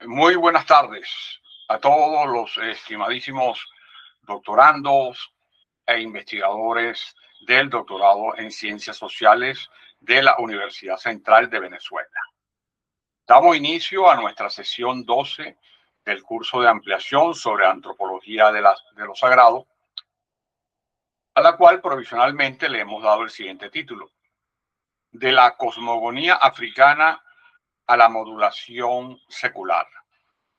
Muy buenas tardes a todos los estimadísimos doctorandos e investigadores del doctorado en Ciencias Sociales de la Universidad Central de Venezuela. Damos inicio a nuestra sesión 12 del curso de ampliación sobre antropología de lo sagrado, a la cual provisionalmente le hemos dado el siguiente título: de la cosmogonía africana a la modulación secular.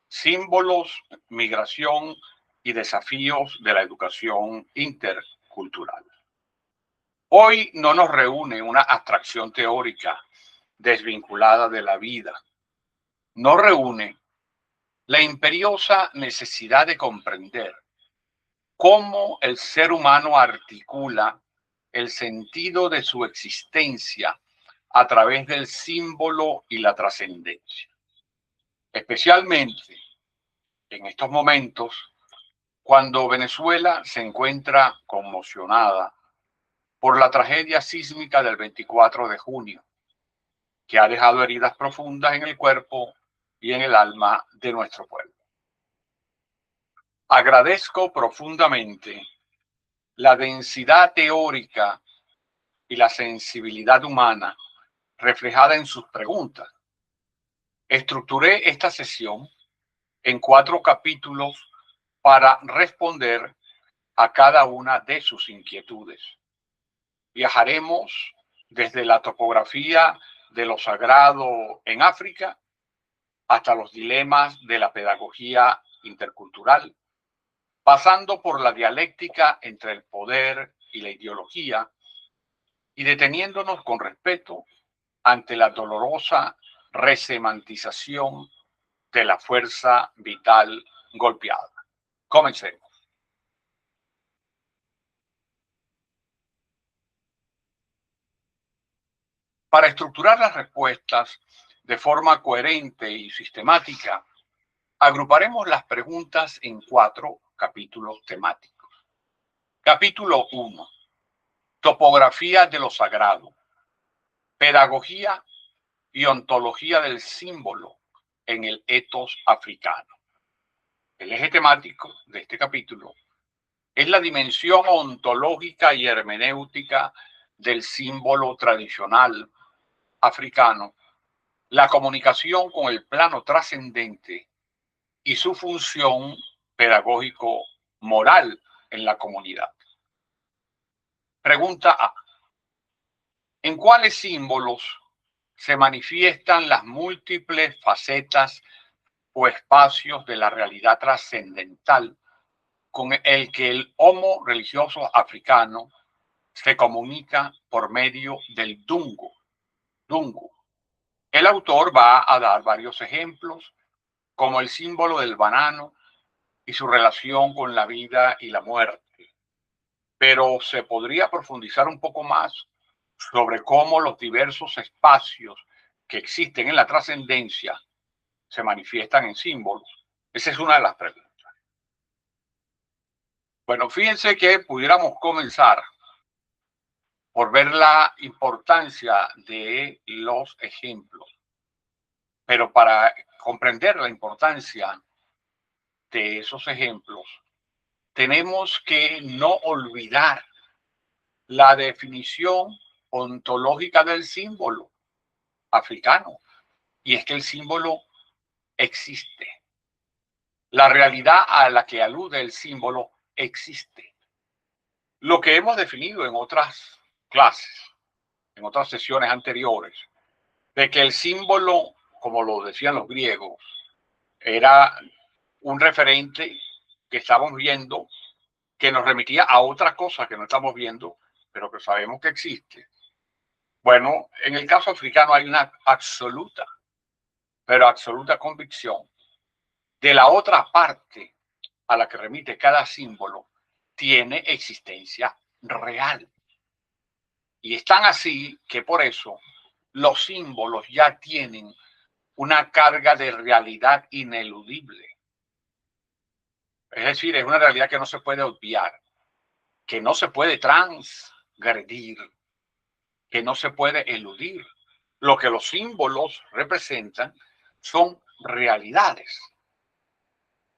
Símbolos, migración y desafíos de la educación intercultural. Hoy no nos reúne una abstracción teórica desvinculada de la vida. Nos reúne la imperiosa necesidad de comprender cómo el ser humano articula el sentido de su existencia a través del símbolo y la trascendencia. Especialmente en estos momentos, cuando Venezuela se encuentra conmocionada por la tragedia sísmica del 24 de junio, que ha dejado heridas profundas en el cuerpo y en el alma de nuestro pueblo. Agradezco profundamente la densidad teórica y la sensibilidad humana reflejada en sus preguntas. Estructuré esta sesión en 4 capítulos para responder a cada una de sus inquietudes. Viajaremos desde la topografía de lo sagrado en África hasta los dilemas de la pedagogía intercultural, pasando por la dialéctica entre el poder y la ideología y deteniéndonos con respeto ante la dolorosa resemantización de la fuerza vital golpeada. Comencemos. Para estructurar las respuestas de forma coherente y sistemática, agruparemos las preguntas en 4 capítulos temáticos. Capítulo 1. Topografía de lo sagrado. Pedagogía y ontología del símbolo en el etos africano. El eje temático de este capítulo es la dimensión ontológica y hermenéutica del símbolo tradicional africano, la comunicación con el plano trascendente y su función pedagógico-moral en la comunidad. Pregunta A. ¿En cuáles símbolos se manifiestan las múltiples facetas o espacios de la realidad trascendental con el que el homo religioso africano se comunica por medio del dungu? El autor va a dar varios ejemplos, como el símbolo del banano y su relación con la vida y la muerte. Pero se podría profundizar un poco más sobre cómo los diversos espacios que existen en la trascendencia se manifiestan en símbolos. Esa es una de las preguntas. Bueno, fíjense que pudiéramos comenzar por ver la importancia de los ejemplos. Pero para comprender la importancia de esos ejemplos, tenemos que no olvidar la definición ontológica del símbolo africano. Y es que el símbolo existe. La realidad a la que alude el símbolo existe. Lo que hemos definido en otras clases, en otras sesiones anteriores, de que el símbolo, como lo decían los griegos, era un referente que estamos viendo, que nos remitía a otra cosa que no estamos viendo, pero que sabemos que existe. Bueno, en el caso africano hay una absoluta, pero absoluta convicción de la otra parte a la que remite cada símbolo tiene existencia real. Y es tan así que por eso los símbolos ya tienen una carga de realidad ineludible. Es decir, es una realidad que no se puede obviar, que no se puede transgredir, que no se puede eludir. Lo que los símbolos representan son realidades.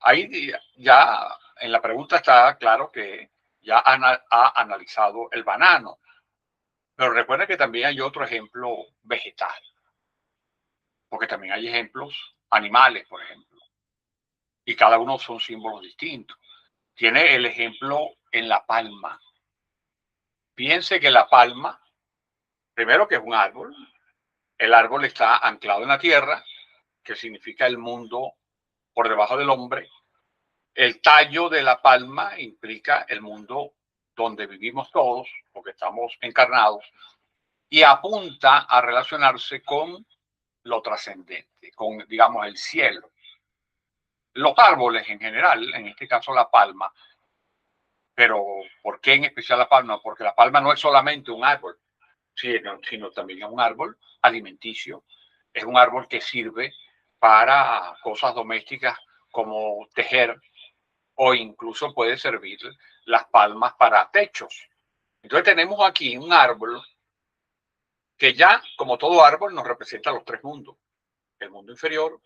Ahí ya en la pregunta está claro que ya ha analizado el banano, pero recuerda que también hay otro ejemplo vegetal, porque también hay ejemplos animales, por ejemplo, y cada uno son símbolos distintos. Tiene el ejemplo en la palma. Piense que la palma, primero que es un árbol, el árbol está anclado en la tierra, que significa el mundo por debajo del hombre. El tallo de la palma implica el mundo donde vivimos todos, porque estamos encarnados, y apunta a relacionarse con lo trascendente, con, digamos, el cielo. Los árboles en general, en este caso la palma, pero ¿por qué en especial la palma? Porque la palma no es solamente un árbol, sino también es un árbol alimenticio, es un árbol que sirve para cosas domésticas como tejer, o incluso puede servir las palmas para techos. Entonces tenemos aquí un árbol que ya, como todo árbol, nos representa los tres mundos: el mundo inferior,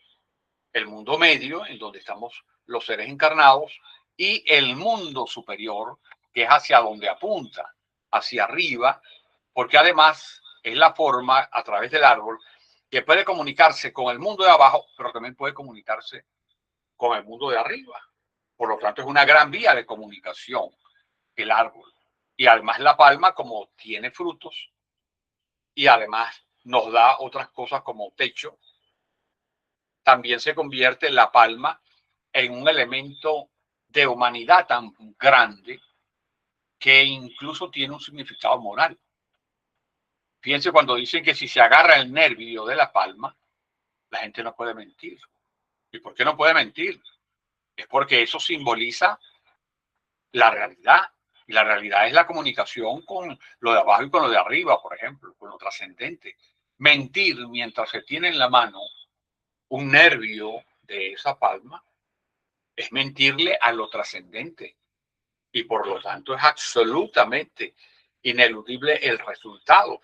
el mundo medio, en donde estamos los seres encarnados, y el mundo superior, que es hacia donde apunta, hacia arriba, porque además es la forma a través del árbol que puede comunicarse con el mundo de abajo, pero también puede comunicarse con el mundo de arriba. Por lo tanto, es una gran vía de comunicación el árbol. Y además la palma, como tiene frutos y además nos da otras cosas como techo, también se convierte la palma en un elemento de humanidad tan grande que incluso tiene un significado moral. Fíjense cuando dicen que si se agarra el nervio de la palma, la gente no puede mentir. ¿Y por qué no puede mentir? Es porque eso simboliza la realidad. Y la realidad es la comunicación con lo de abajo y con lo de arriba, por ejemplo, con lo trascendente. Mentir mientras se tiene en la mano un nervio de esa palma es mentirle a lo trascendente. Y por lo tanto es absolutamente ineludible el resultado.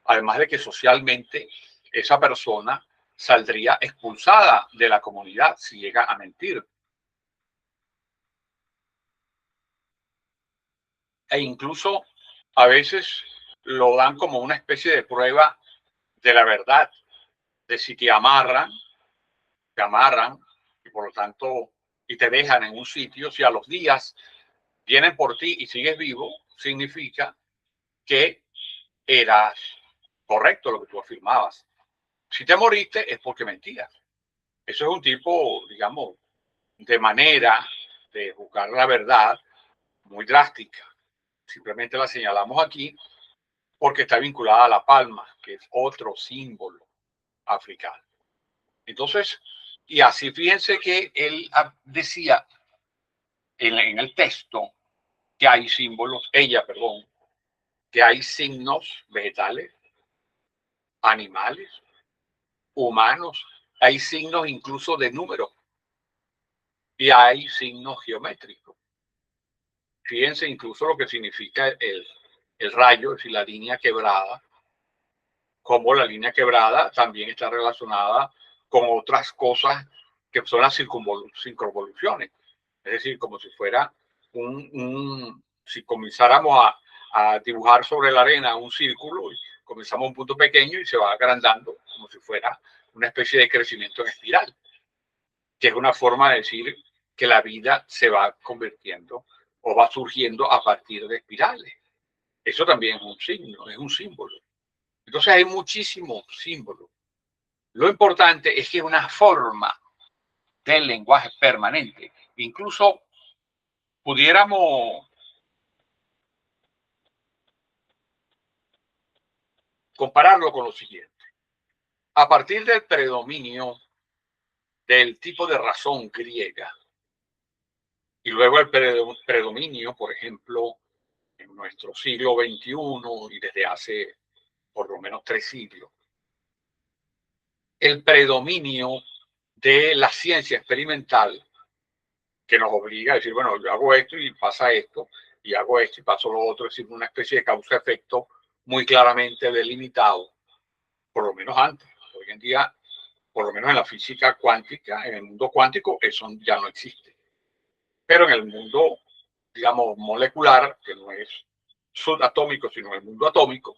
Además de que socialmente esa persona saldría expulsada de la comunidad si llega a mentir. E incluso a veces lo dan como una especie de prueba de la verdad, de si te amarran y por lo tanto y te dejan en un sitio, si a los días vienen por ti y sigues vivo, significa que eras correcto lo que tú afirmabas. Si te moriste es porque mentías. Eso es un tipo, digamos, de manera de buscar la verdad muy drástica. Simplemente la señalamos aquí porque está vinculada a la palma, que es otro símbolo africano. Entonces, y así fíjense que él decía en el texto que hay símbolos, perdón, que hay signos vegetales, animales, humanos, hay signos incluso de números y hay signos geométricos. Fíjense incluso lo que significa el rayo, es decir, la línea quebrada, como la línea quebrada también está relacionada con otras cosas que son las circunvoluciones. Es decir, como si fuera si comenzáramos a dibujar sobre la arena un círculo, y comenzamos un punto pequeño y se va agrandando como si fuera una especie de crecimiento en espiral, que es una forma de decir que la vida se va convirtiendo o va surgiendo a partir de espirales. Eso también es un signo, es un símbolo. Entonces hay muchísimos símbolos. Lo importante es que es una forma del lenguaje permanente. Incluso pudiéramos compararlo con lo siguiente. A partir del predominio del tipo de razón griega y luego el predominio, por ejemplo, en nuestro siglo XXI y desde hace por lo menos 3 siglos, el predominio de la ciencia experimental que nos obliga a decir, bueno, yo hago esto y pasa esto, y hago esto y paso lo otro, es decir, una especie de causa-efecto muy claramente delimitado, por lo menos antes. Hoy en día por lo menos en la física cuántica, en el mundo cuántico, eso ya no existe. Pero en el mundo, digamos, molecular, que no es subatómico, sino el mundo atómico,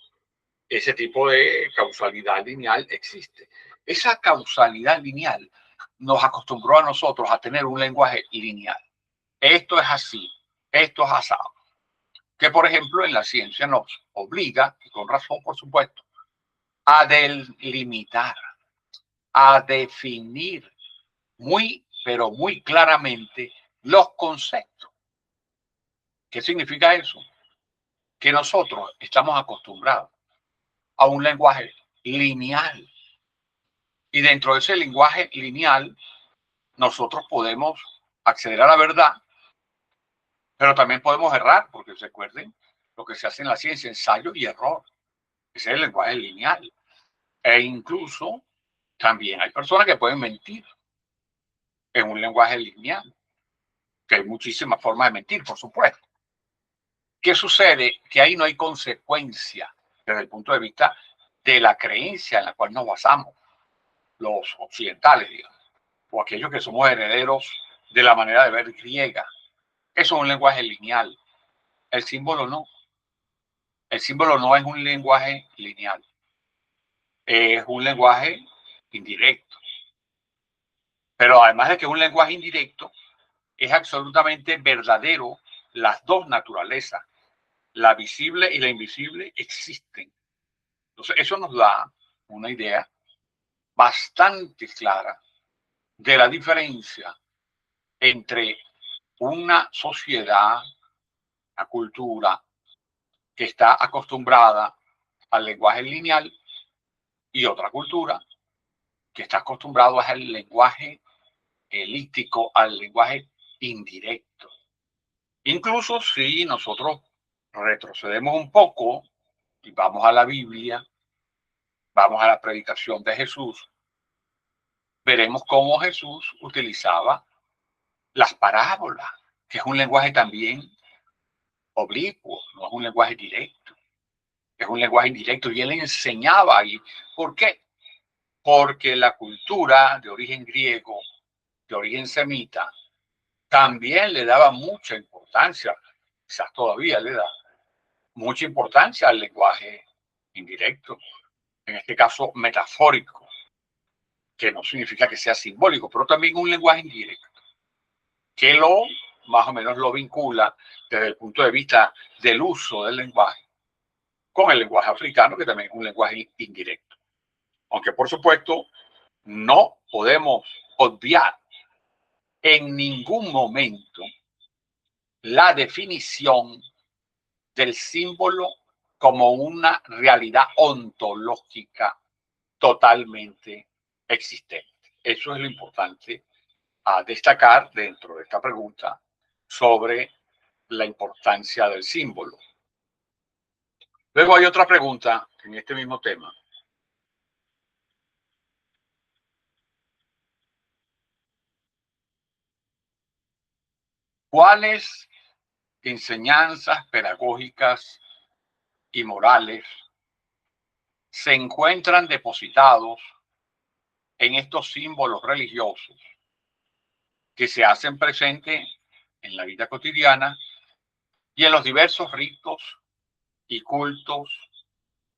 ese tipo de causalidad lineal existe. Esa causalidad lineal nos acostumbró a nosotros a tener un lenguaje lineal. Esto es así, esto es asado. Que, por ejemplo, en la ciencia nos obliga, y con razón, por supuesto, a delimitar, a definir muy, pero muy claramente los conceptos. ¿Qué significa eso? Que nosotros estamos acostumbrados a un lenguaje lineal. Y dentro de ese lenguaje lineal, nosotros podemos acceder a la verdad, pero también podemos errar, porque recuerden lo que se hace en la ciencia, ensayo y error. Ese es el lenguaje lineal. E incluso también hay personas que pueden mentir en un lenguaje lineal, que hay muchísimas formas de mentir, por supuesto. ¿Qué sucede? Que ahí no hay consecuencia desde el punto de vista de la creencia en la cual nos basamos los occidentales, digamos, o aquellos que somos herederos de la manera de ver griega. Eso es un lenguaje lineal. El símbolo no. El símbolo no es un lenguaje lineal. Es un lenguaje indirecto. Pero además de que es un lenguaje indirecto, es absolutamente verdadero. Las dos naturalezas, la visible y la invisible, existen. Entonces, eso nos da una idea bastante clara de la diferencia entre una sociedad, una cultura que está acostumbrada al lenguaje lineal y otra cultura que está acostumbrada al lenguaje elíptico, al lenguaje indirecto. Incluso si nosotros retrocedemos un poco y vamos a la Biblia, vamos a la predicación de Jesús, veremos cómo Jesús utilizaba las parábolas, que es un lenguaje también oblicuo, no es un lenguaje directo, es un lenguaje indirecto y él enseñaba ahí. ¿Por qué? Porque la cultura de origen griego, de origen semita, también le daba mucha importancia, quizás todavía le da mucha importancia al lenguaje indirecto, en este caso metafórico, que no significa que sea simbólico, pero también un lenguaje indirecto, que lo más o menos lo vincula desde el punto de vista del uso del lenguaje con el lenguaje africano, que también es un lenguaje indirecto. Aunque, por supuesto, no podemos obviar en ningún momento la definición del símbolo como una realidad ontológica totalmente existente. Eso es lo importante a destacar dentro de esta pregunta sobre la importancia del símbolo. Luego hay otra pregunta en este mismo tema. ¿Cuáles enseñanzas pedagógicas y morales se encuentran depositados en estos símbolos religiosos que se hacen presentes en la vida cotidiana y en los diversos ritos y cultos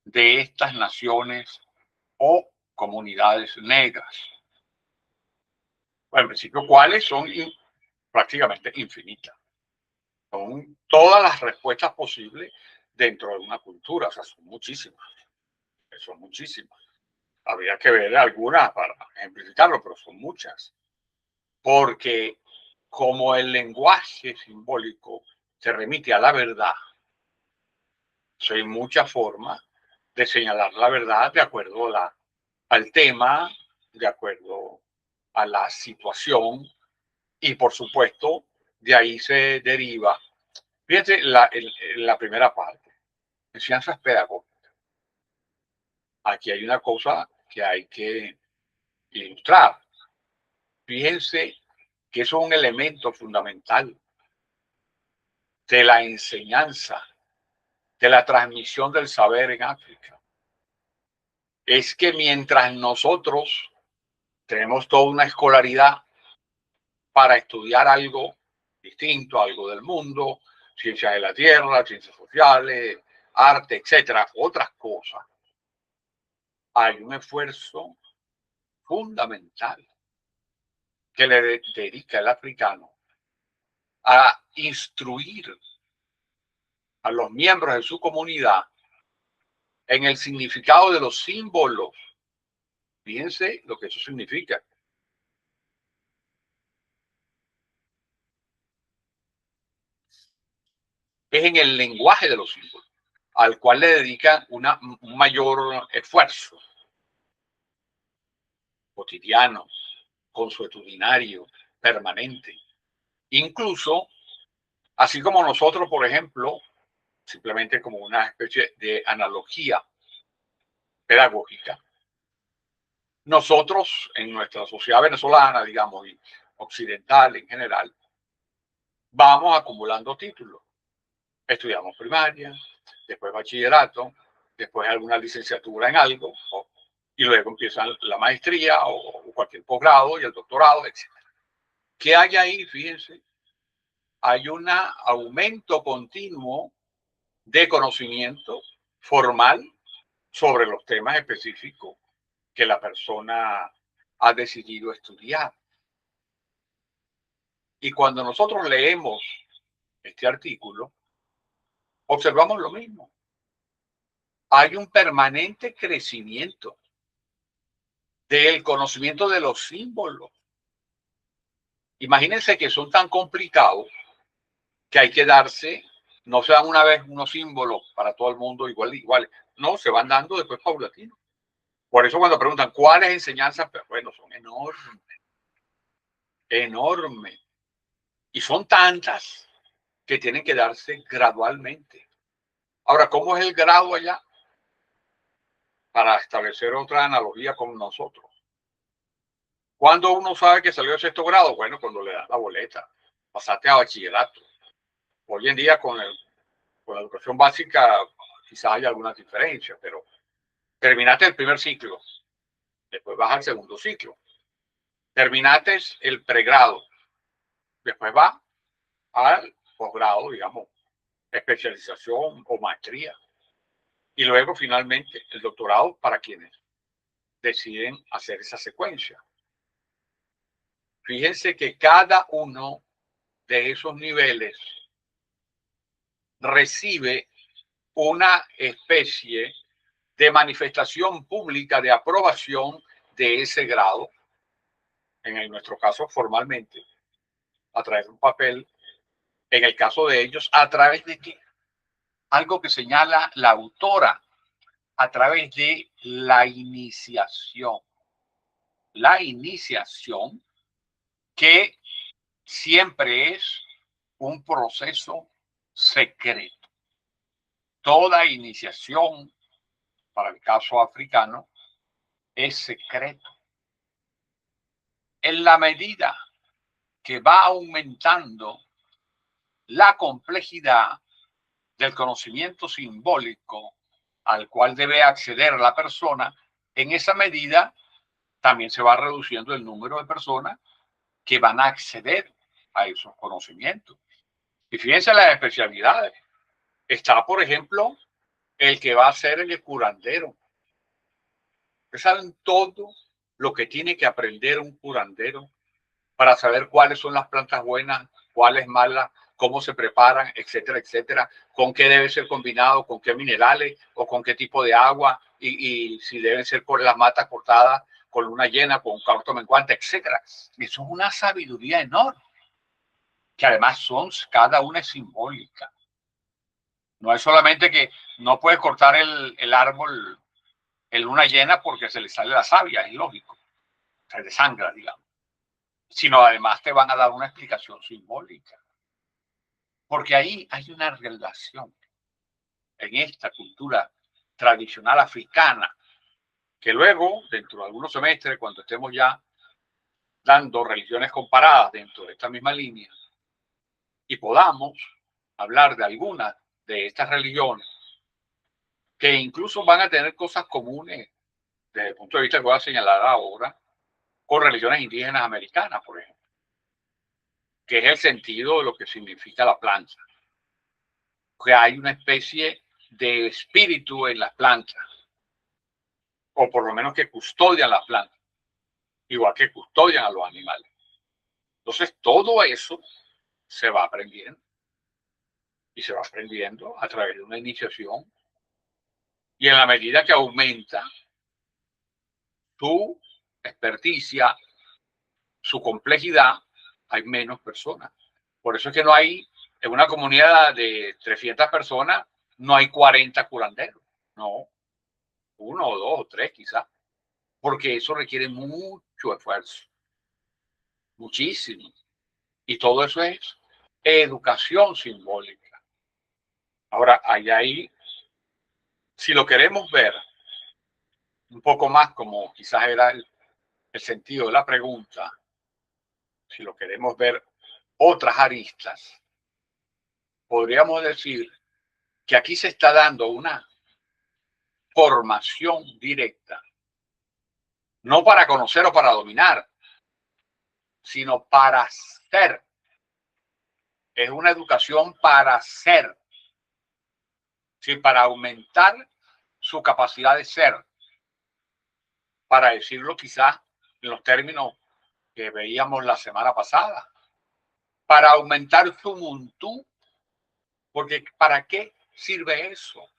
de estas naciones o comunidades negras? Bueno, en principio, ¿cuáles son prácticamente infinitas? Son todas las respuestas posibles dentro de una cultura, o sea, son muchísimas, son muchísimas. Habría que ver algunas para ejemplificarlo, pero son muchas. Porque como el lenguaje simbólico se remite a la verdad, hay muchas formas de señalar la verdad de acuerdo al tema, de acuerdo a la situación y por supuesto de ahí se deriva. Fíjense la primera parte, enseñanzas pedagógicas. Aquí hay una cosa que hay que ilustrar. Fíjense que eso es un elemento fundamental de la enseñanza, de la transmisión del saber en África. Es que mientras nosotros Tenemos toda una escolaridad para estudiar algo distinto, algo del mundo, ciencias de la tierra, ciencias sociales, arte, etcétera, otras cosas. Hay un esfuerzo fundamental que le dedica el africano a instruir a los miembros de su comunidad en el significado de los símbolos. Fíjense lo que eso significa. Es en el lenguaje de los símbolos, al cual le dedican un mayor esfuerzo cotidiano, consuetudinario, permanente. Incluso, así como nosotros, por ejemplo, simplemente como una especie de analogía pedagógica, nosotros en nuestra sociedad venezolana, digamos, y occidental en general, vamos acumulando títulos. Estudiamos primaria, después bachillerato, después alguna licenciatura en algo, y luego empieza la maestría o cualquier posgrado y el doctorado, etc. ¿Qué hay ahí? Fíjense, hay un aumento continuo de conocimiento formal sobre los temas específicos que la persona ha decidido estudiar. Y cuando nosotros leemos este artículo, observamos lo mismo. Hay un permanente crecimiento del conocimiento de los símbolos. Imagínense que son tan complicados que hay que darse, no se dan una vez unos símbolos para todo el mundo igual, no, se van dando después paulatino. Por eso cuando preguntan cuáles enseñanzas, pues bueno, son enormes, enormes. Y son tantas que tienen que darse gradualmente. Ahora, ¿cómo es el grado allá? Para establecer otra analogía con nosotros. ¿Cuándo uno sabe que salió de sexto grado? Bueno, cuando le dan la boleta. Pasaste a bachillerato. Hoy en día con la educación básica quizás haya algunas diferencias, pero terminaste el primer ciclo, después vas al segundo ciclo. Terminaste el pregrado, después vas al posgrado, digamos, especialización o maestría. Y luego finalmente el doctorado para quienes deciden hacer esa secuencia. Fíjense que cada uno de esos niveles recibe una especie de manifestación pública de aprobación de ese grado, en nuestro caso formalmente, a través de un papel, en el caso de ellos, a través de qué? Algo que señala la autora, a través de la iniciación. La iniciación que siempre es un proceso secreto. Toda iniciación, para el caso africano, es secreto. En la medida que va aumentando la complejidad del conocimiento simbólico al cual debe acceder la persona, en esa medida también se va reduciendo el número de personas que van a acceder a esos conocimientos. Y fíjense las especialidades. Está, por ejemplo, el que va a ser el curandero. Ustedes saben todo lo que tiene que aprender un curandero para saber cuáles son las plantas buenas, cuáles malas, cómo se preparan, etcétera, etcétera, con qué debe ser combinado, con qué minerales o con qué tipo de agua y si deben ser por las matas cortadas con luna llena, con cauto menguante, etcétera. Eso es una sabiduría enorme, que además cada una es simbólica. No es solamente que no puedes cortar el árbol en luna llena porque se le sale la savia, es lógico, se desangra, digamos, sino además te van a dar una explicación simbólica. Porque ahí hay una relación en esta cultura tradicional africana, que luego, dentro de algunos semestres, cuando estemos ya dando religiones comparadas dentro de esta misma línea, y podamos hablar de algunas de estas religiones, que incluso van a tener cosas comunes desde el punto de vista que voy a señalar ahora, con religiones indígenas americanas, por ejemplo, que es el sentido de lo que significa la planta. Que hay una especie de espíritu en las plantas, o por lo menos que custodian las plantas, igual que custodian a los animales. Entonces, todo eso se va aprendiendo y se va aprendiendo a través de una iniciación, y en la medida que aumenta su experticia, su complejidad, hay menos personas. Por eso es que no hay, en una comunidad de 300 personas, no hay 40 curanderos. No, uno o dos o tres quizás, porque eso requiere mucho esfuerzo, muchísimo. Y todo eso es educación simbólica. Ahora, ahí, si lo queremos ver un poco más como quizás era el sentido de la pregunta, si lo queremos ver otras aristas, podríamos decir que aquí se está dando una formación directa, no para conocer o para dominar, sino para ser. Es una educación para ser, ¿sí? Para aumentar su capacidad de ser, para decirlo quizás en los términos que veíamos la semana pasada, para aumentar su muntú, porque ¿para qué sirve eso?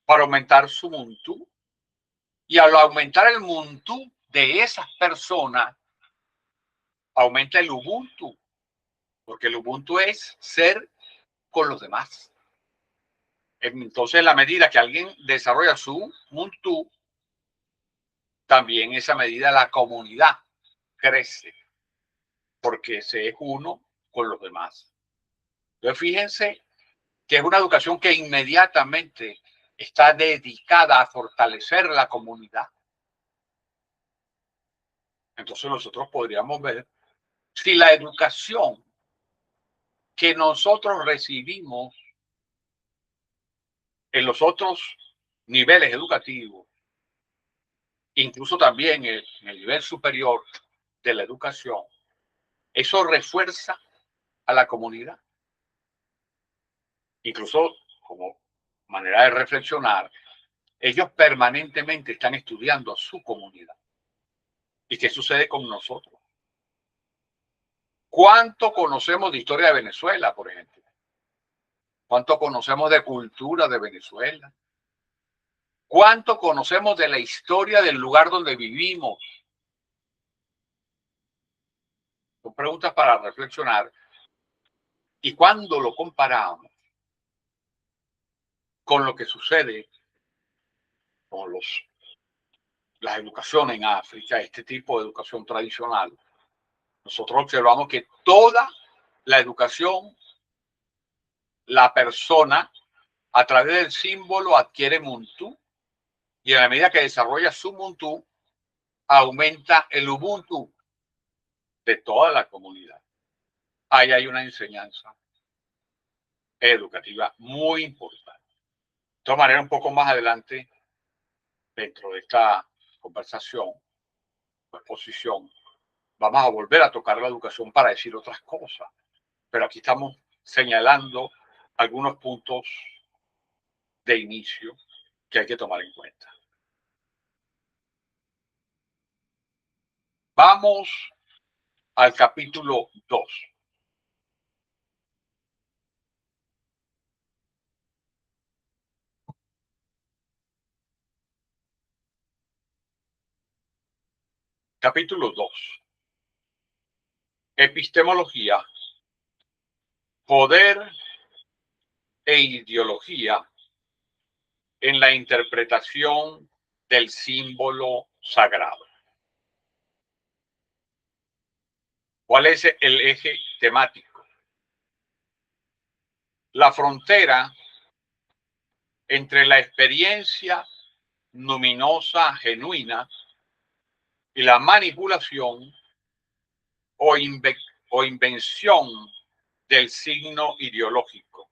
Para aumentar su muntú. Y al aumentar el muntú de esas personas, aumenta el ubuntu, porque el ubuntu es ser con los demás. Entonces, en la medida que alguien desarrolla su ubuntu, también en esa medida la comunidad crece, porque se es uno con los demás. Entonces, fíjense que es una educación que inmediatamente está dedicada a fortalecer la comunidad. Entonces nosotros podríamos ver si la educación que nosotros recibimos en los otros niveles educativos, incluso también en el nivel superior de la educación, eso refuerza a la comunidad. Incluso como manera de reflexionar, ellos permanentemente están estudiando a su comunidad. ¿Y qué sucede con nosotros? ¿Cuánto conocemos de historia de Venezuela, por ejemplo? ¿Cuánto conocemos de cultura de Venezuela? ¿Cuánto conocemos de la historia del lugar donde vivimos? Son preguntas para reflexionar. Y cuando lo comparamos con lo que sucede con las educaciones en África, este tipo de educación tradicional, nosotros observamos que toda la educación, la persona, a través del símbolo adquiere muntú, y a la medida que desarrolla su muntú, aumenta el ubuntu de toda la comunidad. Ahí hay una enseñanza educativa muy importante. De todas maneras, un poco más adelante, dentro de esta conversación o exposición, vamos a volver a tocar la educación para decir otras cosas. Pero aquí estamos señalando algunos puntos de inicio que hay que tomar en cuenta. Vamos al capítulo 2. Capítulo 2. Epistemología, poder e ideología en la interpretación del símbolo sagrado. ¿Cuál es el eje temático? La frontera entre la experiencia luminosa genuina y la manipulación o invención del signo ideológico.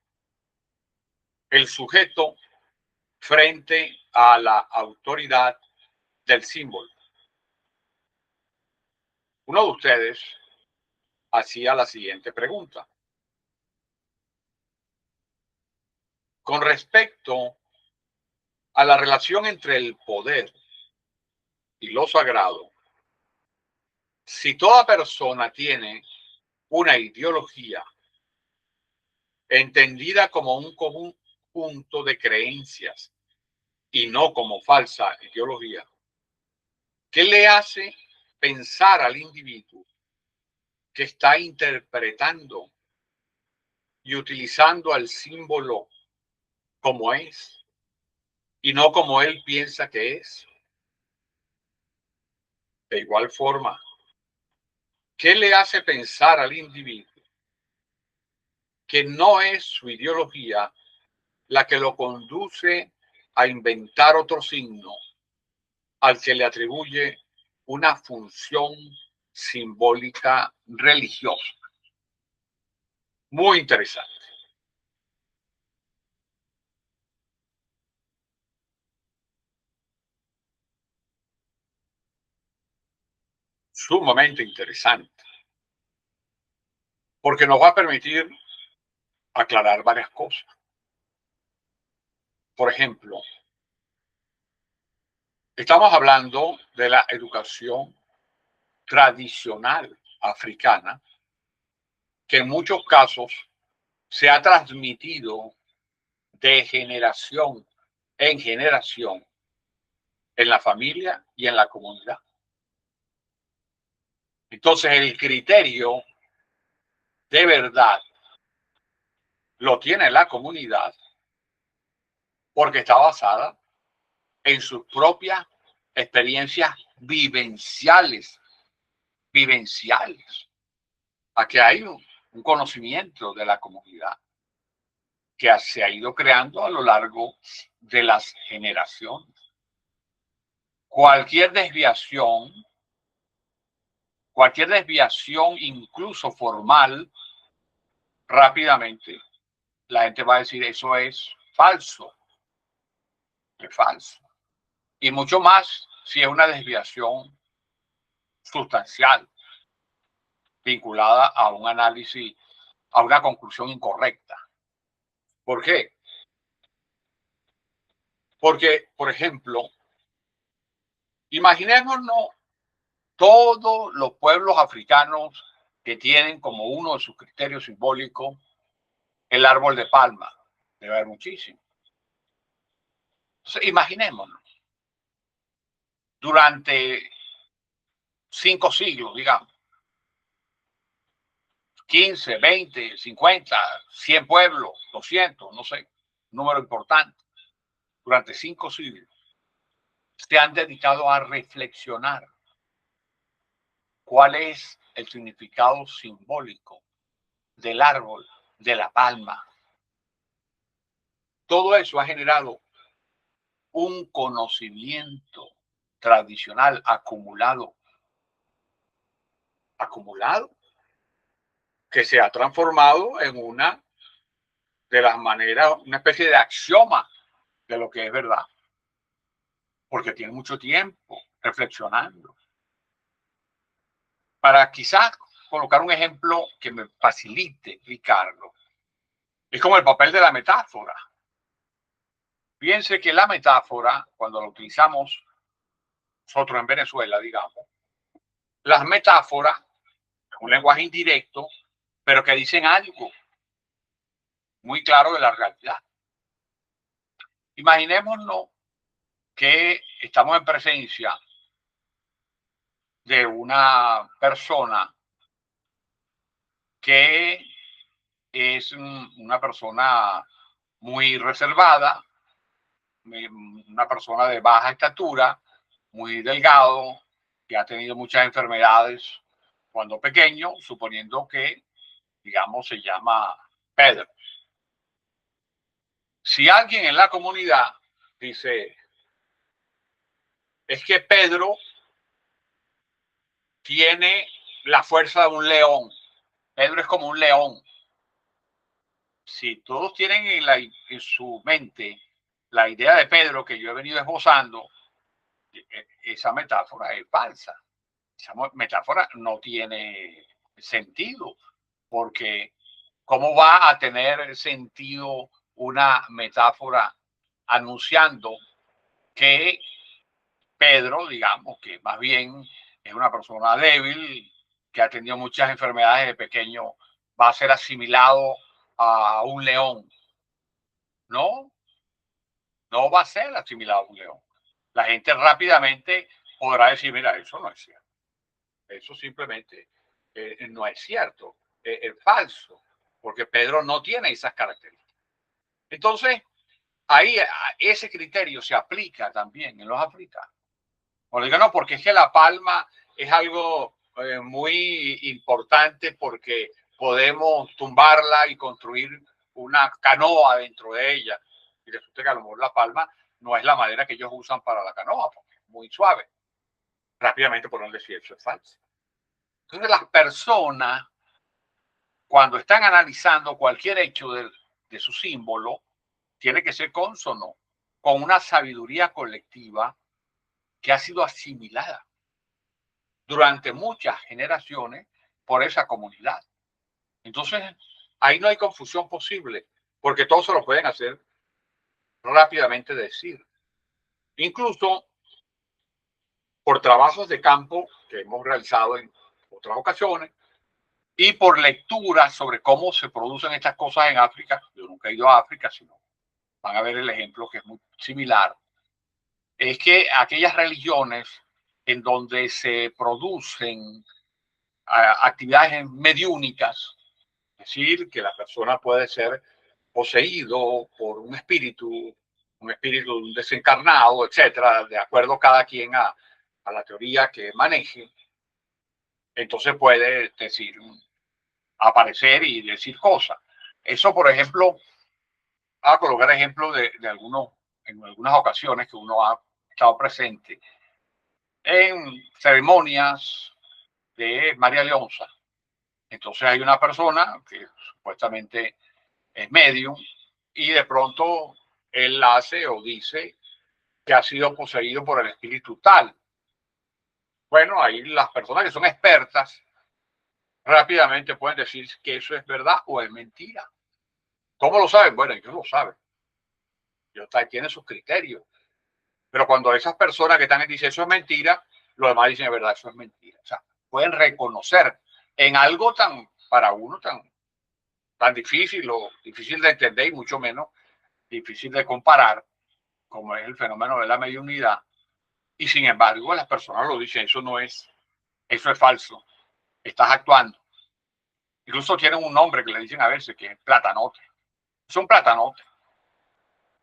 El sujeto frente a la autoridad del símbolo. Uno de ustedes hacía la siguiente pregunta. Con respecto a la relación entre el poder y lo sagrado, si toda persona tiene una ideología entendida como un conjunto de creencias y no como falsa ideología, ¿qué le hace pensar al individuo que está interpretando y utilizando al símbolo como es y no como él piensa que es? De igual forma, ¿qué le hace pensar al individuo que no es su ideología la que lo conduce a inventar otro signo al que le atribuye una función simbólica religiosa? Muy interesante. Sumamente interesante, porque nos va a permitir aclarar varias cosas. Por ejemplo, estamos hablando de la educación tradicional africana, que en muchos casos se ha transmitido de generación en generación en la familia y en la comunidad. Entonces, el criterio de verdad lo tiene la comunidad porque está basada en sus propias experiencias vivenciales. Aquí hay un conocimiento de la comunidad que se ha ido creando a lo largo de las generaciones. Cualquier desviación, cualquier desviación, incluso formal, rápidamente la gente va a decir eso es falso. Y mucho más si es una desviación sustancial, vinculada a un análisis, a una conclusión incorrecta. ¿Por qué? Porque, por ejemplo, imaginémonos todos los pueblos africanos que tienen como uno de sus criterios simbólicos el árbol de palma. Debe haber muchísimo. Entonces, imaginémonos, durante 5 siglos, digamos, 15, 20, 50, 100 pueblos, 200, no sé, número importante, durante 5 siglos, se han dedicado a reflexionar cuál es el significado simbólico del árbol de la palma. Todo eso ha generado un conocimiento tradicional acumulado, que se ha transformado en una de las maneras, una especie de axioma de lo que es verdad, porque tiene mucho tiempo reflexionando. Para quizás colocar un ejemplo que me facilite explicarlo, es como el papel de la metáfora. Piense que la metáfora, cuando la utilizamos nosotros en Venezuela, digamos, las metáforas, un lenguaje indirecto, pero que dicen algo muy claro de la realidad. Imaginémonos que estamos en presencia de una persona que es una persona muy reservada, una persona de baja estatura, muy delgado, que ha tenido muchas enfermedades cuando pequeño, suponiendo que, digamos, se llama Pedro. Si alguien en la comunidad dice, es que Pedro tiene la fuerza de un león, Pedro es como un león. Si todos tienen en su mente la idea de Pedro que yo he venido esbozando, esa metáfora es falsa. esa metáfora no tiene sentido, porque ¿cómo va a tener sentido una metáfora anunciando que Pedro, digamos, que más bien es una persona débil, que ha tenido muchas enfermedades de pequeño, va a ser asimilado a un león? No, no va a ser asimilado a un león. La gente rápidamente podrá decir, mira, eso no es cierto. Eso simplemente no es cierto, es falso, porque Pedro no tiene esas características. Entonces, ahí ese criterio se aplica también en los africanos. Bueno, digo, no, porque es que la palma es algo muy importante porque podemos tumbarla y construir una canoa dentro de ella. Y resulta que a lo mejor la palma no es la madera que ellos usan para la canoa, porque es muy suave. Rápidamente podemos decir eso es falso. Entonces las personas, cuando están analizando cualquier hecho de su símbolo, tiene que ser cónsono con una sabiduría colectiva que ha sido asimilada durante muchas generaciones por esa comunidad. Entonces, ahí no hay confusión posible, porque todos se lo pueden hacer rápidamente decir. Incluso por trabajos de campo que hemos realizado en otras ocasiones y por lecturas sobre cómo se producen estas cosas en África. Yo nunca he ido a África, sino van a ver el ejemplo que es muy similar. Es que aquellas religiones en donde se producen actividades mediúnicas, es decir, que la persona puede ser poseído por un espíritu desencarnado, etcétera, de acuerdo cada quien a la teoría que maneje, entonces puede decir, aparecer y decir cosas. Eso, por ejemplo, a colocar ejemplos de algunos, en algunas ocasiones que uno ha estado presente en ceremonias de María Leonza. Entonces hay una persona que supuestamente es medium y de pronto él hace o dice que ha sido poseído por el espíritu tal. Bueno, ahí las personas que son expertas rápidamente pueden decir que eso es verdad o es mentira. ¿Cómo lo saben? Bueno, ellos lo saben. Ellos tienen sus criterios. Pero cuando esas personas que están dicen eso es mentira, los demás dicen es verdad, eso es mentira. O sea, pueden reconocer en algo tan, para uno tan difícil o difícil de entender y mucho menos difícil de comparar, como es el fenómeno de la mediunidad, y sin embargo las personas lo dicen, eso es falso, estás actuando. Incluso tienen un nombre que le dicen a veces que es platanote. Es un platanote.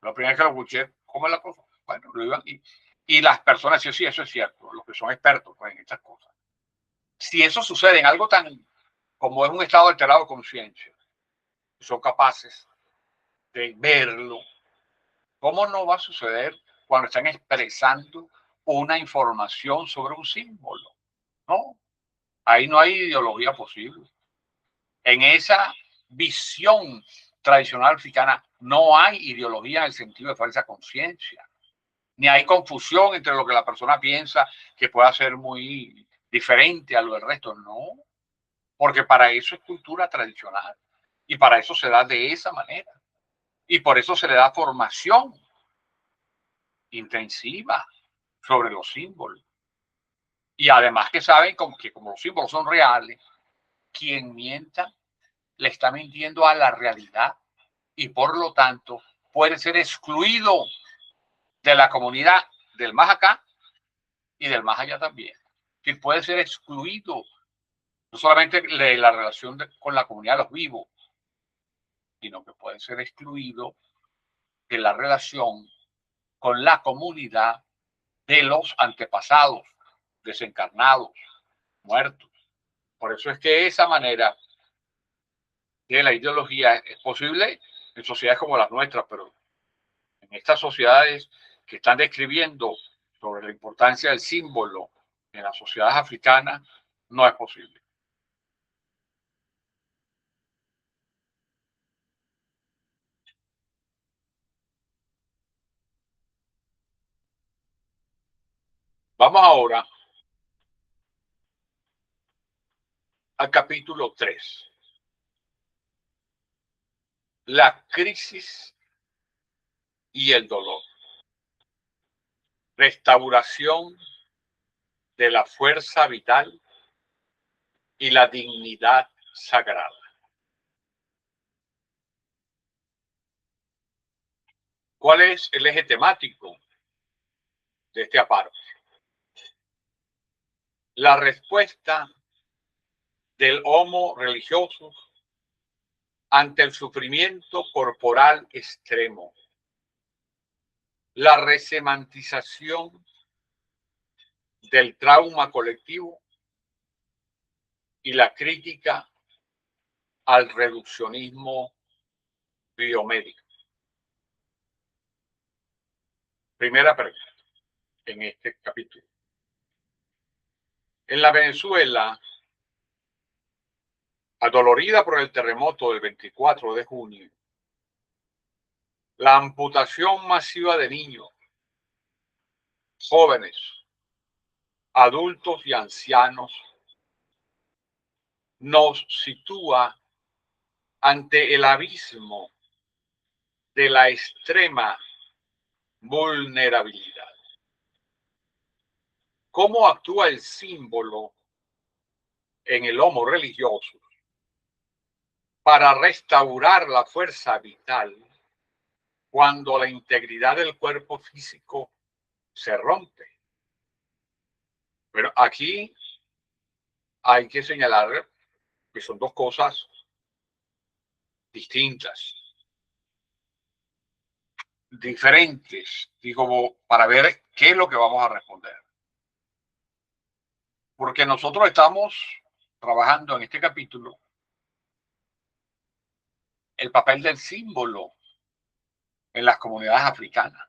La primera vez que lo escuché, ¿cómo es la cosa? Bueno, lo iban y las personas dicen, sí, eso es cierto, los que son expertos pues, en estas cosas. Si eso sucede en algo tan como es un estado alterado de conciencia, son capaces de verlo, ¿cómo no va a suceder cuando están expresando una información sobre un símbolo? No, ahí no hay ideología posible. En esa visión tradicional africana no hay ideología en el sentido de falsa conciencia, ni hay confusión entre lo que la persona piensa que pueda ser muy diferente a lo del resto, no, porque para eso es cultura tradicional y para eso se da de esa manera y por eso se le da formación intensiva sobre los símbolos. Y además que saben que como los símbolos son reales, quien mienta le está mintiendo a la realidad y por lo tanto puede ser excluido de la comunidad del más acá y del más allá también. Que puede ser excluido no solamente de la relación con la comunidad de los vivos, sino que puede ser excluido de la relación con la comunidad de los antepasados, desencarnados, muertos. Por eso es que esa manera de la ideología es posible en sociedades como las nuestras, pero en estas sociedades que están describiendo sobre la importancia del símbolo en las sociedades africanas, no es posible. Vamos ahora al capítulo 3. La crisis y el dolor. Restauración de la fuerza vital y la dignidad sagrada. ¿Cuál es el eje temático de este aparte? La respuesta del homo religioso ante el sufrimiento corporal extremo, la resemantización del trauma colectivo y la crítica al reduccionismo biomédico. Primera pregunta en este capítulo. En la Venezuela, adolorida por el terremoto del 24 de junio, la amputación masiva de niños, jóvenes, adultos y ancianos nos sitúa ante el abismo de la extrema vulnerabilidad. ¿Cómo actúa el símbolo en el homo religioso para restaurar la fuerza vital cuando la integridad del cuerpo físico se rompe? Pero aquí hay que señalar que son dos cosas distintas, diferentes, digo, para ver qué es lo que vamos a responder. Porque nosotros estamos trabajando en este capítulo el papel del símbolo en las comunidades africanas.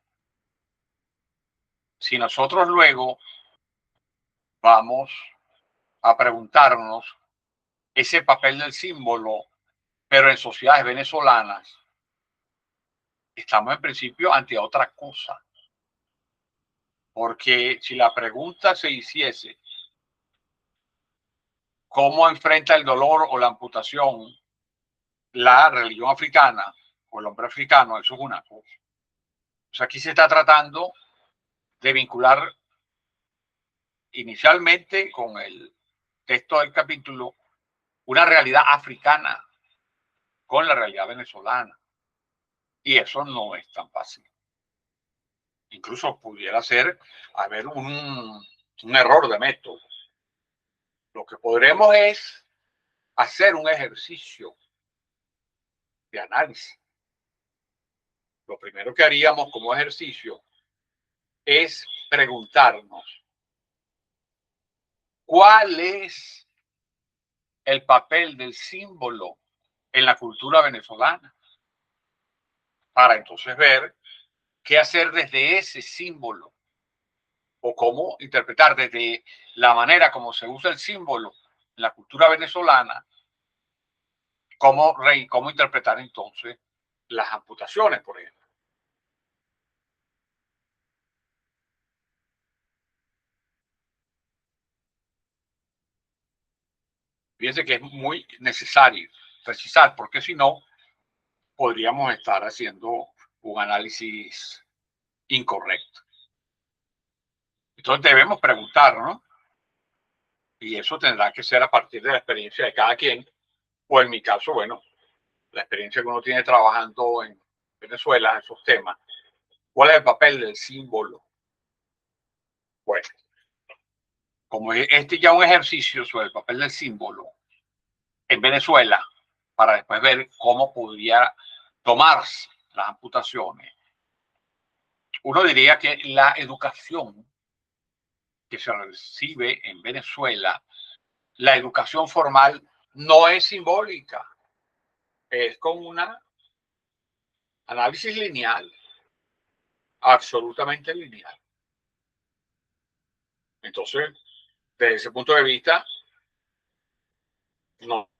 Si nosotros luego vamos a preguntarnos ese papel del símbolo, pero en sociedades venezolanas, estamos en principio ante otra cosa. Porque si la pregunta se hiciese, ¿cómo enfrenta el dolor o la amputación la religión africana o el hombre africano? Eso es una cosa. O sea, aquí se está tratando de vincular inicialmente con el texto del capítulo una realidad africana con la realidad venezolana. Y eso no es tan fácil. Incluso pudiera haber un error de método. Lo que podremos es hacer un ejercicio de análisis. Lo primero que haríamos como ejercicio es preguntarnos cuál es el papel del símbolo en la cultura venezolana, para entonces ver qué hacer desde ese símbolo o cómo interpretar desde la manera como se usa el símbolo en la cultura venezolana, cómo interpretar entonces las amputaciones, por ejemplo. Fíjense que es muy necesario precisar, porque si no, podríamos estar haciendo un análisis incorrecto. Entonces debemos preguntar, ¿no? Y eso tendrá que ser a partir de la experiencia de cada quien, o en mi caso, bueno, la experiencia que uno tiene trabajando en Venezuela, esos temas. ¿Cuál es el papel del símbolo? Bueno, como este ya un ejercicio sobre el papel del símbolo en Venezuela, para después ver cómo podría tomarse las amputaciones, uno diría que la educación que se recibe en Venezuela, la educación formal, no es simbólica, es con un análisis lineal, absolutamente lineal. Entonces, desde ese punto de vista, no.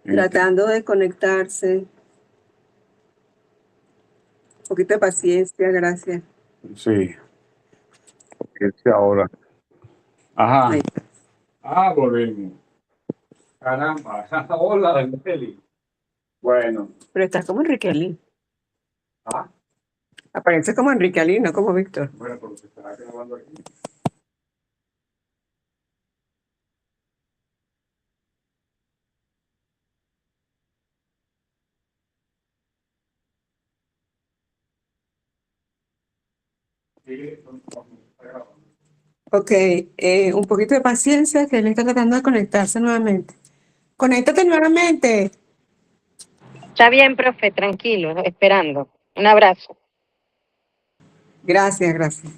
Tratando de conectarse. Un poquito de paciencia, gracias. Sí, es ahora. Ajá. Ahí. Ah, volvemos. Caramba. Hola, Eli. Bueno. Pero estás como Enrique Ali. Ah, Aparece como Enrique Ali, no como Víctor. bueno, porque se estará grabando aquí. Sí, está grabando. Ok, un poquito de paciencia, que él está tratando de conectarse nuevamente. Conéctate nuevamente. Está bien, profe, tranquilo, esperando. Un abrazo. Gracias, gracias.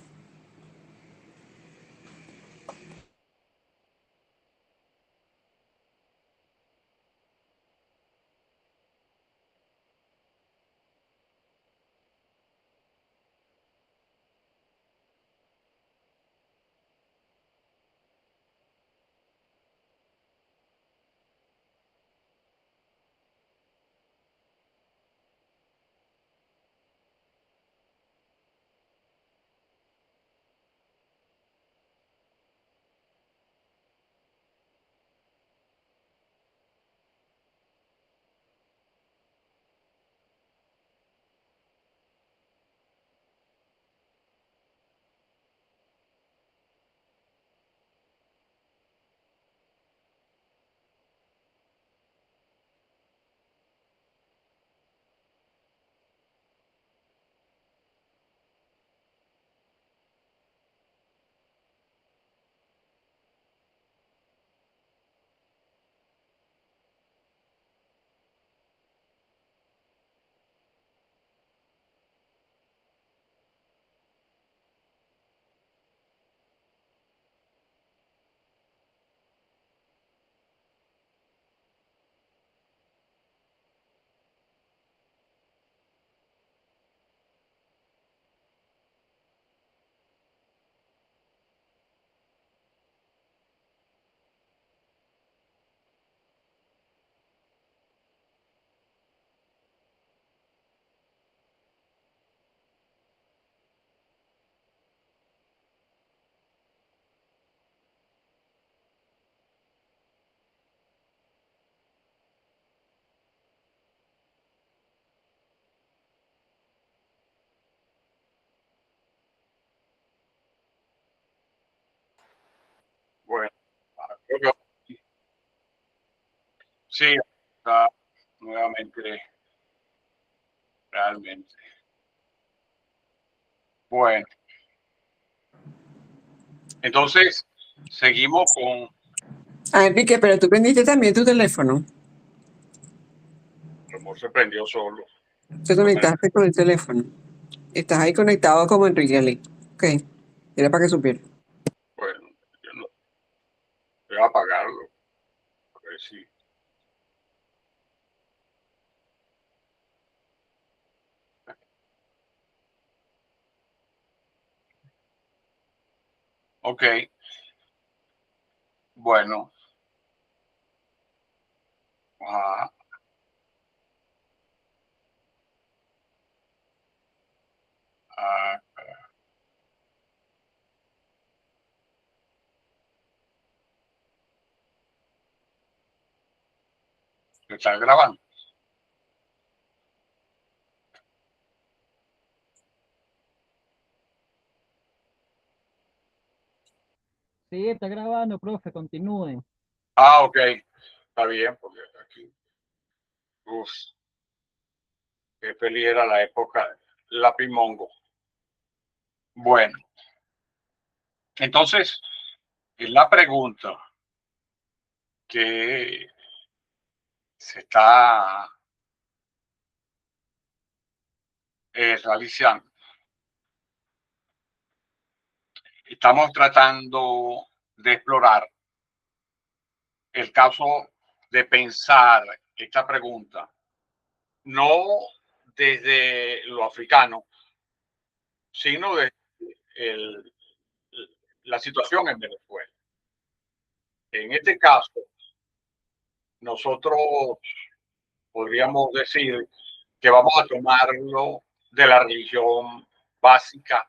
Bueno, creo que sí, está nuevamente, realmente. Bueno, entonces seguimos con. Ah, Enrique, pero tú prendiste también tu teléfono. El amor se prendió solo. Te conectaste con el teléfono. Estás ahí conectado como Enrique Ali. Ok, era para que supiera. Bueno, yo no voy a apagarlo. A ver si. Ok, bueno. Ah, ah, ¿está grabando? Sí, está grabando, profe, continúe. Ah, ok. Está bien, porque aquí. Uf, qué feliz era la época la Pimongo. Bueno, entonces, la pregunta que se está realizando, estamos tratando de explorar el caso de pensar esta pregunta, no desde lo africano, sino desde el, la situación en Venezuela. En este caso, nosotros podríamos decir que vamos a tomarlo de la religión básica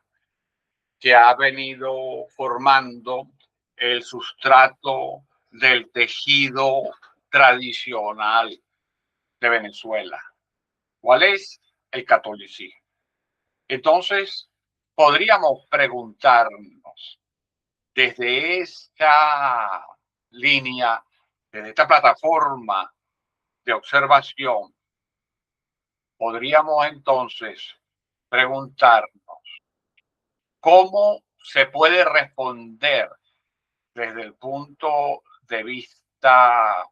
que ha venido formando el sustrato del tejido tradicional de Venezuela. ¿Cuál es? El catolicismo. Entonces, podríamos preguntarnos desde esta línea, desde esta plataforma de observación, podríamos entonces preguntarnos cómo se puede responder desde el punto de vista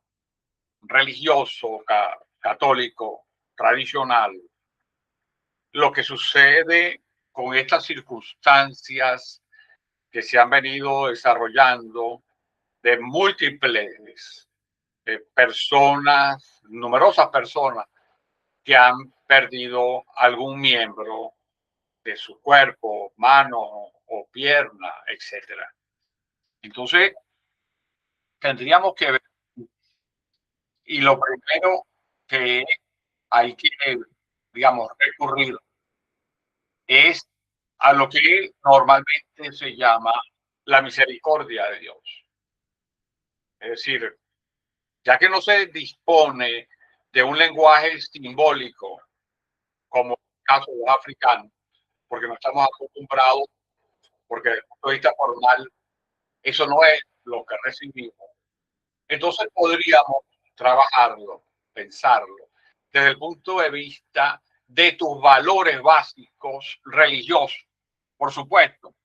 religioso, católico, tradicional, lo que sucede con estas circunstancias que se han venido desarrollando de múltiples personas, numerosas personas que han perdido algún miembro de su cuerpo, mano o pierna, etcétera. Entonces, tendríamos que ver, y lo primero que hay que, digamos, recurrir es a lo que normalmente se llama la misericordia de Dios. Es decir, ya que no se dispone de un lenguaje simbólico, como en el caso de los africanos, porque no estamos acostumbrados, porque desde el punto de vista formal, eso no es lo que recibimos. Entonces podríamos trabajarlo, pensarlo, desde el punto de vista de tus valores básicos religiosos. Por supuesto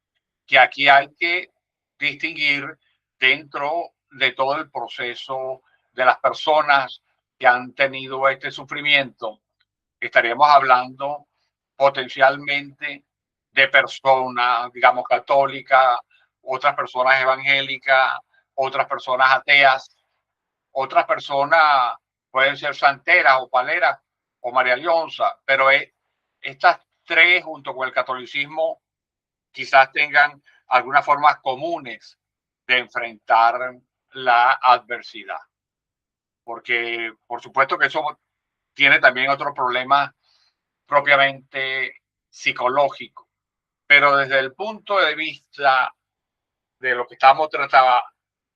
que aquí hay que distinguir dentro de todo el proceso de las personas que han tenido este sufrimiento. Estaríamos hablando potencialmente de personas, digamos, católicas, otras personas evangélicas, otras personas ateas, otras personas pueden ser santeras o paleras o María Leonza, pero estas tres junto con el catolicismo quizás tengan algunas formas comunes de enfrentar la adversidad. Porque por supuesto que eso tiene también otro problema propiamente psicológico, pero desde el punto de vista de lo que estamos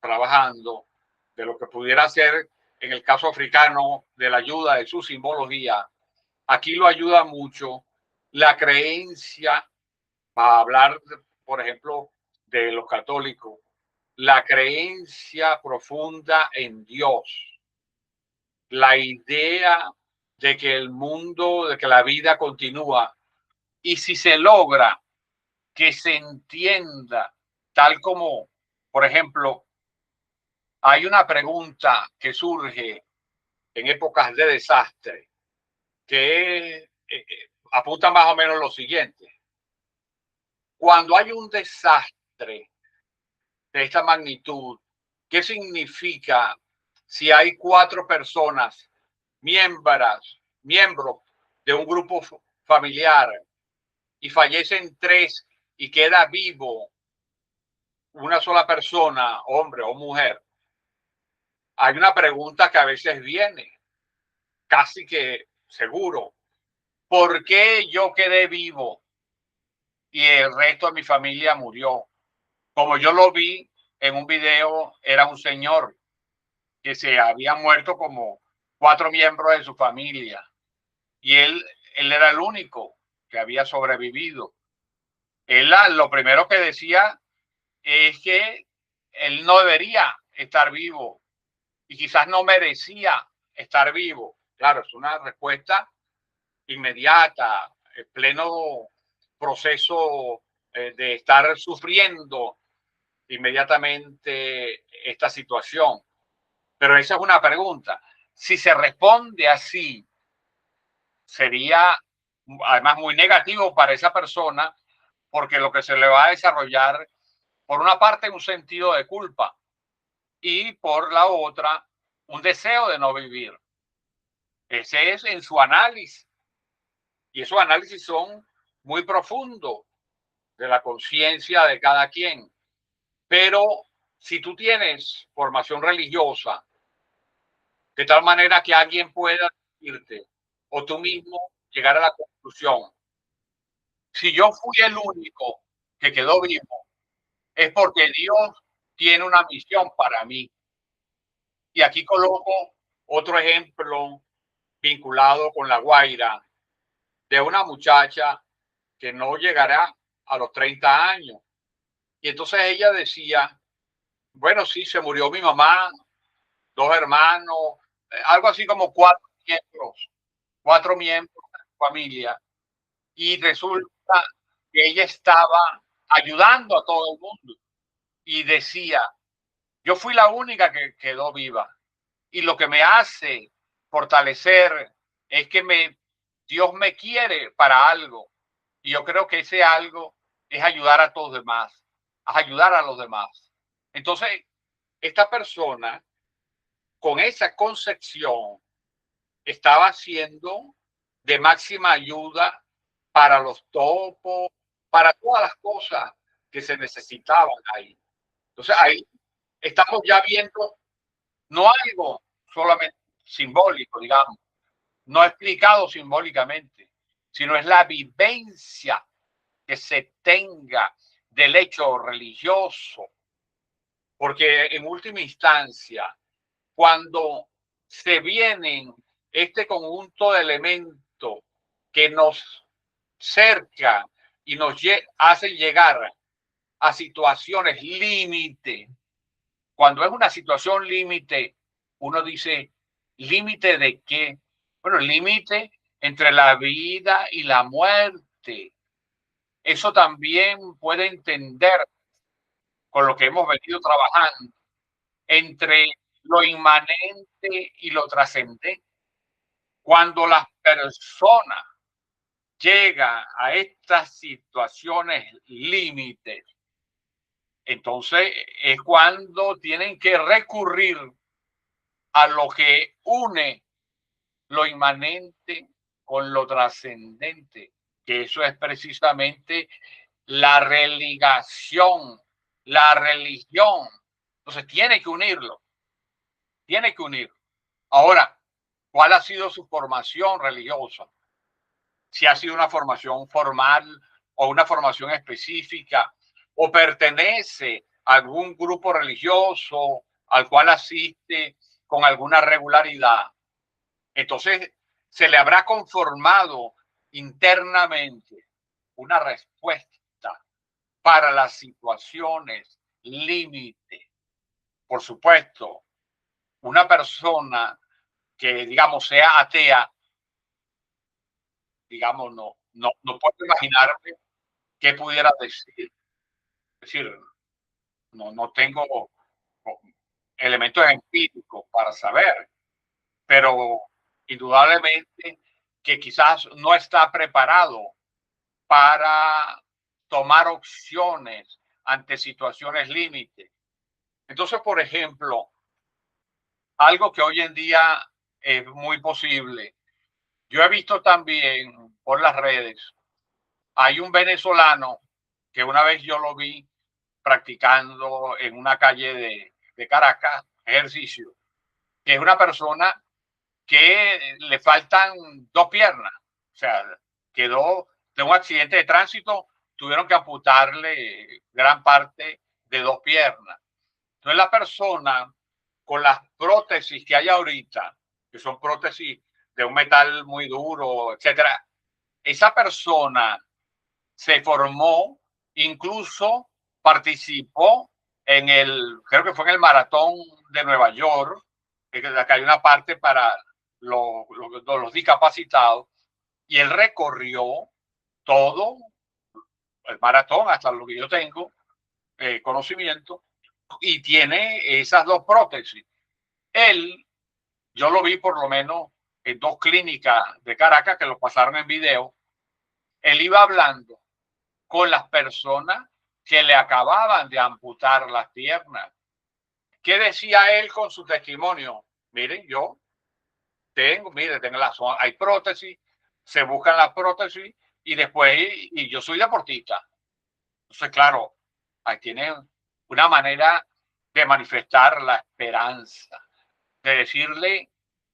trabajando, de lo que pudiera ser en el caso africano, de la ayuda de su simbología, aquí lo ayuda mucho la creencia, para hablar, por ejemplo, de los católicos, la creencia profunda en Dios, la idea de que el mundo, de que la vida continúa, y si se logra que se entienda tal como, por ejemplo, hay una pregunta que surge en épocas de desastre que apunta más o menos lo siguiente. Cuando hay un desastre de esta magnitud, ¿qué significa si hay 4 personas, miembros de un grupo familiar y fallecen 3 y queda vivo una sola persona, hombre o mujer? Hay una pregunta que a veces viene, casi que seguro. ¿Por qué yo quedé vivo y el resto de mi familia murió? Como yo lo vi en un video, era un señor que se había muerto como 4 miembros de su familia y él era el único que había sobrevivido. Él lo primero que decía es que él no debería estar vivo y quizás no merecía estar vivo. Claro, es una respuesta inmediata, en pleno proceso de estar sufriendo inmediatamente esta situación. Pero esa es una pregunta. Si se responde así, sería además muy negativo para esa persona, porque lo que se le va a desarrollar, por una parte, un sentido de culpa y por la otra, un deseo de no vivir. Ese es en su análisis. Y esos análisis son muy profundos de la conciencia de cada quien. Pero si tú tienes formación religiosa, de tal manera que alguien pueda decirte o tú mismo llegar a la conclusión. Si yo fui el único que quedó vivo, es porque Dios tiene una misión para mí. Y aquí coloco otro ejemplo vinculado con La Guaira, de una muchacha que no llegará a los 30 años. Y entonces ella decía, bueno, sí, se murió mi mamá, 2 hermanos, algo así como 4 miembros de su familia. Y resulta que ella estaba ayudando a todo el mundo. Y decía, yo fui la única que quedó viva. Y lo que me hace fortalecer es que Dios me quiere para algo. Y yo creo que ese algo es ayudar a todos los demás, ayudar a los demás. Entonces, esta persona con esa concepción estaba siendo de máxima ayuda para los topos, para todas las cosas que se necesitaban ahí. Entonces, ahí estamos ya viendo no algo solamente simbólico, digamos, no explicado simbólicamente, sino es la vivencia que se tenga del hecho religioso, porque en última instancia, cuando se vienen este conjunto de elementos que nos cerca y nos hacen llegar a situaciones límite, cuando es una situación límite, uno dice, ¿límite de qué? Bueno, límite entre la vida y la muerte. Eso también puede entender con lo que hemos venido trabajando entre lo inmanente y lo trascendente. Cuando las personas llegan a estas situaciones límites, entonces es cuando tienen que recurrir a lo que une lo inmanente con lo trascendente, que eso es precisamente la religación, la religión. Entonces tiene que unirlo, tiene que unir. Ahora, ¿cuál ha sido su formación religiosa? Si ha sido una formación formal o una formación específica, o pertenece a algún grupo religioso al cual asiste con alguna regularidad. Entonces, se le habrá conformado internamente una respuesta para las situaciones límite. Por supuesto, una persona que, digamos, sea atea, digamos, no puedo imaginarme qué pudiera decir. Es decir, no tengo elementos empíricos para saber, pero indudablemente que quizás no está preparado para tomar opciones ante situaciones límite. Entonces, por ejemplo, algo que hoy en día es muy posible. Yo he visto también por las redes, hay un venezolano que una vez yo lo vi practicando en una calle de Caracas, ejercicio, que es una persona que le faltan 2 piernas. O sea, quedó de un accidente de tránsito, tuvieron que amputarle gran parte de 2 piernas. Entonces la persona con las prótesis que hay ahorita, que son prótesis de un metal muy duro, etcétera, esa persona se formó, incluso participó creo que fue en el maratón de Nueva York, que hay una parte para los discapacitados, y él recorrió todo el maratón, hasta lo que yo tengo conocimiento, y tiene esas 2 prótesis. Él, yo lo vi por lo menos en 2 clínicas de Caracas que lo pasaron en video. Él iba hablando con las personas que le acababan de amputar las piernas. ¿Qué decía él con su testimonio? Miren, yo tengo hay prótesis, se buscan las prótesis y después, y yo soy deportista. Entonces, claro, ahí tienen una manera de manifestar la esperanza, de decirle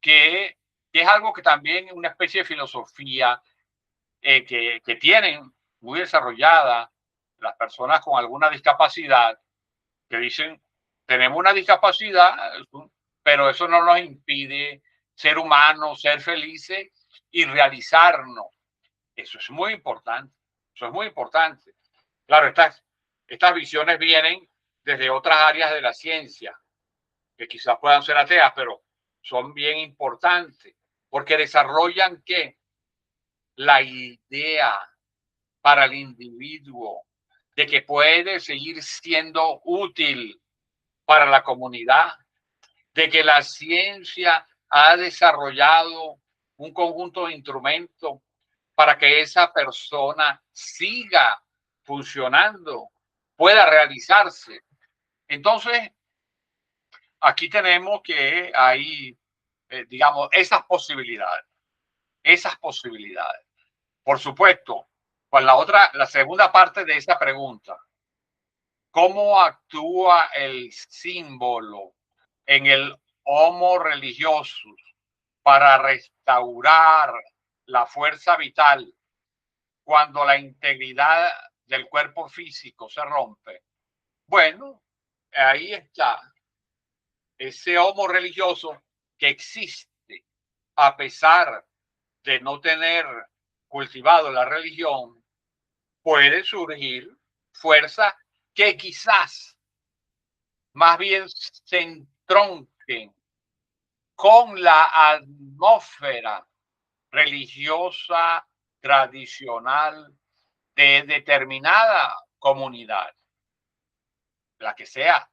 que es algo que también una especie de filosofía que tienen muy desarrollada las personas con alguna discapacidad, que dicen, tenemos una discapacidad, pero eso no nos impide ser humanos, ser felices y realizarnos. Eso es muy importante. Eso es muy importante. Claro, estas visiones vienen desde otras áreas de la ciencia, que quizás puedan ser ateas, pero son bien importantes, porque desarrollan que la idea para el individuo de que puede seguir siendo útil para la comunidad, de que la ciencia ha desarrollado un conjunto de instrumentos para que esa persona siga funcionando, pueda realizarse. Entonces, aquí tenemos que hay, digamos, esas posibilidades, esas posibilidades. Por supuesto, pues la segunda parte de esa pregunta, ¿cómo actúa el símbolo en el homo religiosus para restaurar la fuerza vital cuando la integridad del cuerpo físico se rompe? Bueno, ahí está ese homo religioso que existe a pesar de no tener cultivado la religión, puede surgir fuerzas que quizás más bien se entronquen con la atmósfera religiosa tradicional de determinada comunidad, la que sea,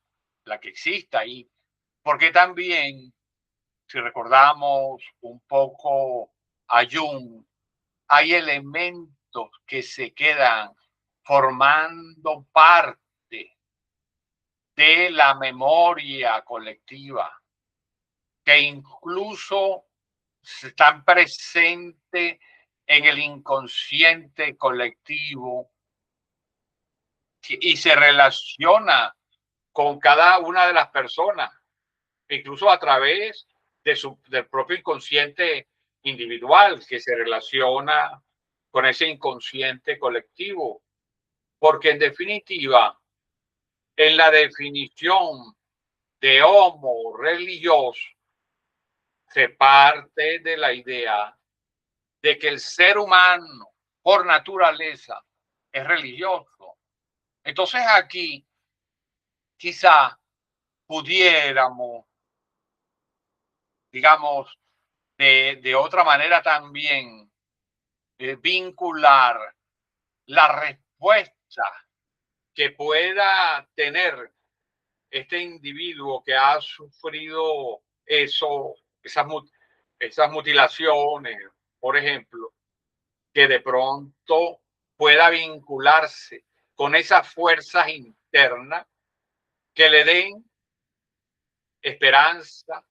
la que exista ahí. Porque también, si recordamos un poco a Jung, hay elementos que se quedan formando parte de la memoria colectiva, que incluso están presentes en el inconsciente colectivo y se relaciona con cada una de las personas, incluso a través del propio inconsciente individual que se relaciona con ese inconsciente colectivo. Porque en definitiva, en la definición de homo religioso, se parte de la idea de que el ser humano por naturaleza es religioso. Entonces aquí quizá pudiéramos, digamos, de otra manera también vincular la respuesta que pueda tener este individuo que ha sufrido esas mutilaciones, por ejemplo, que de pronto pueda vincularse con esas fuerzas internas que le den esperanza,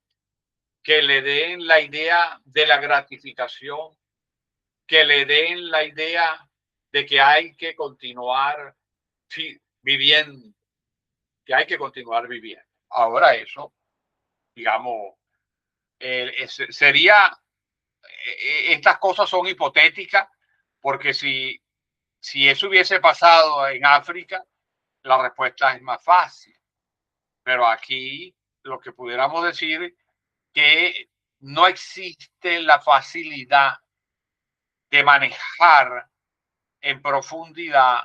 que le den la idea de la gratificación, que le den la idea de que hay que continuar viviendo, que hay que continuar viviendo. Ahora eso, digamos, sería, estas cosas son hipotéticas, porque si eso hubiese pasado en África, la respuesta es más fácil. Pero aquí lo que pudiéramos decir que no existe la facilidad de manejar en profundidad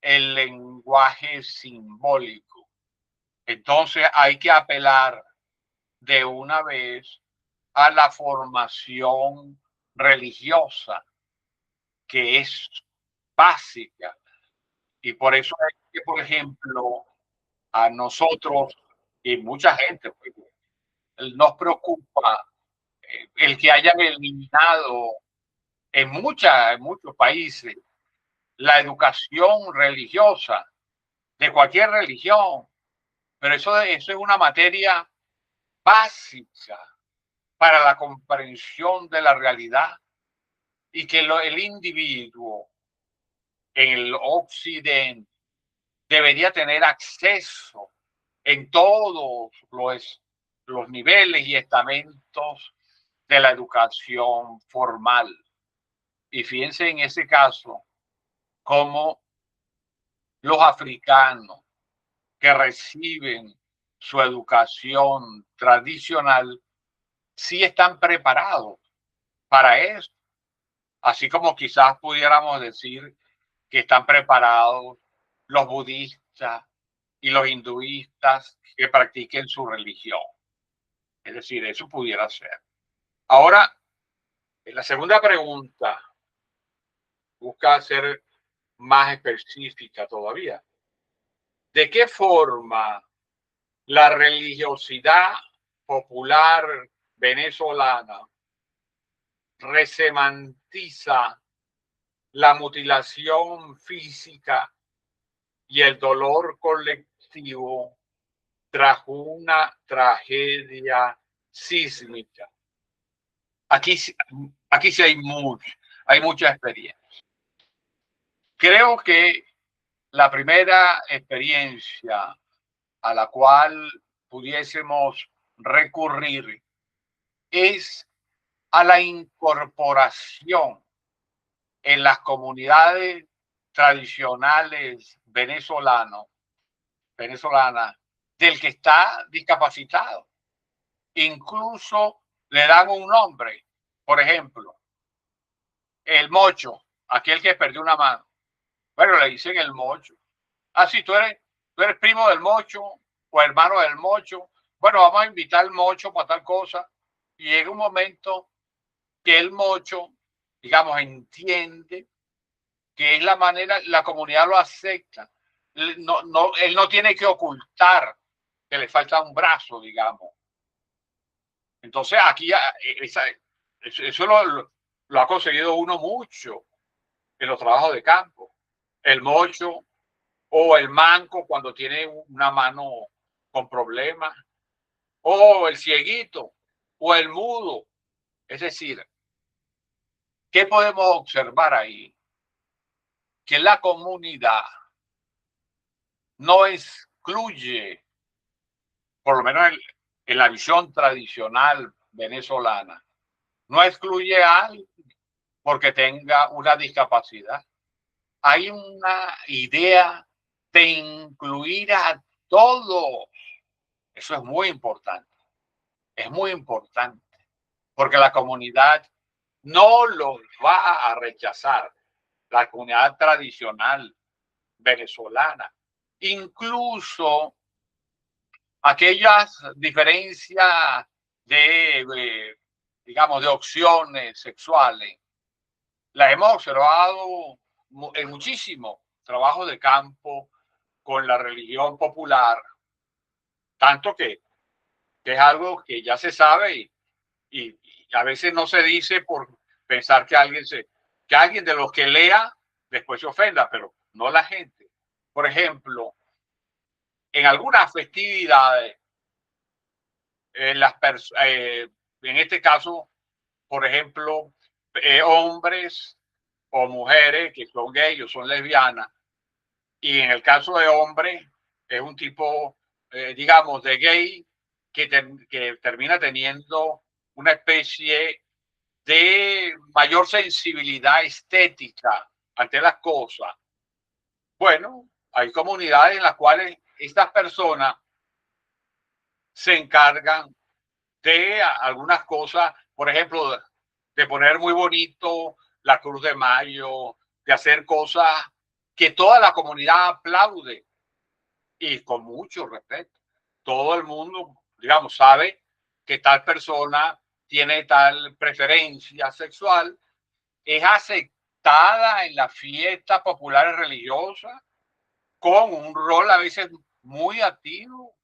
el lenguaje simbólico. Entonces hay que apelar de una vez a la formación religiosa, que es básica. Y por eso es que, por ejemplo, a nosotros y mucha gente pues, nos preocupa el que hayan eliminado en muchos países la educación religiosa de cualquier religión, pero eso es una materia básica para la comprensión de la realidad y que el individuo en el occidente debería tener acceso en todos los niveles y estamentos de la educación formal. Y fíjense en ese caso cómo los africanos que reciben su educación tradicional sí están preparados para eso. Así como quizás pudiéramos decir que están preparados los budistas y los hinduistas que practiquen su religión. Es decir, eso pudiera ser. Ahora, en la segunda pregunta busca ser más específica todavía. ¿De qué forma la religiosidad popular venezolana resemantiza la mutilación física y el dolor colectivo tras una tragedia sísmica? Aquí sí hay mucha experiencia. Creo que la primera experiencia a la cual pudiésemos recurrir es a la incorporación en las comunidades tradicionales venezolanas del que está discapacitado. Incluso le dan un nombre. Por ejemplo, el mocho, aquel que perdió una mano. Bueno, le dicen el mocho. Ah, sí, tú eres primo del mocho o hermano del mocho. Bueno, vamos a invitar al mocho para tal cosa. Y llega un momento que el mocho, digamos, entiende que es la manera, la comunidad lo acepta. Él no tiene que ocultar que le falta un brazo, digamos. Entonces, aquí eso lo ha conseguido uno mucho en los trabajos de campo. El mocho o el manco cuando tiene una mano con problemas, o el cieguito, o el mudo. Es decir, ¿qué podemos observar ahí? Que la comunidad no excluye, por lo menos en la visión tradicional venezolana, no excluye a alguien porque tenga una discapacidad. Hay una idea de incluir a todos. Eso es muy importante. Es muy importante porque la comunidad no los va a rechazar. La comunidad tradicional venezolana, incluso aquellas diferencias digamos, de opciones sexuales, las hemos observado en muchísimo trabajo de campo con la religión popular, tanto que es algo que ya se sabe y a veces no se dice por pensar que alguien de los que lea después se ofenda, pero no la gente. Por ejemplo, en algunas festividades, en este caso, por ejemplo, hombres o mujeres que son gays o son lesbianas, y en el caso de hombres es un tipo, digamos, de gay que termina teniendo una especie de mayor sensibilidad estética ante las cosas. Bueno, hay comunidades en las cuales estas personas se encargan de algunas cosas, por ejemplo, de poner muy bonito la Cruz de Mayo, de hacer cosas que toda la comunidad aplaude y con mucho respeto. Todo el mundo, digamos, sabe que tal persona tiene tal preferencia sexual, es aceptada en las fiestas populares religiosas con un rol a veces muy activo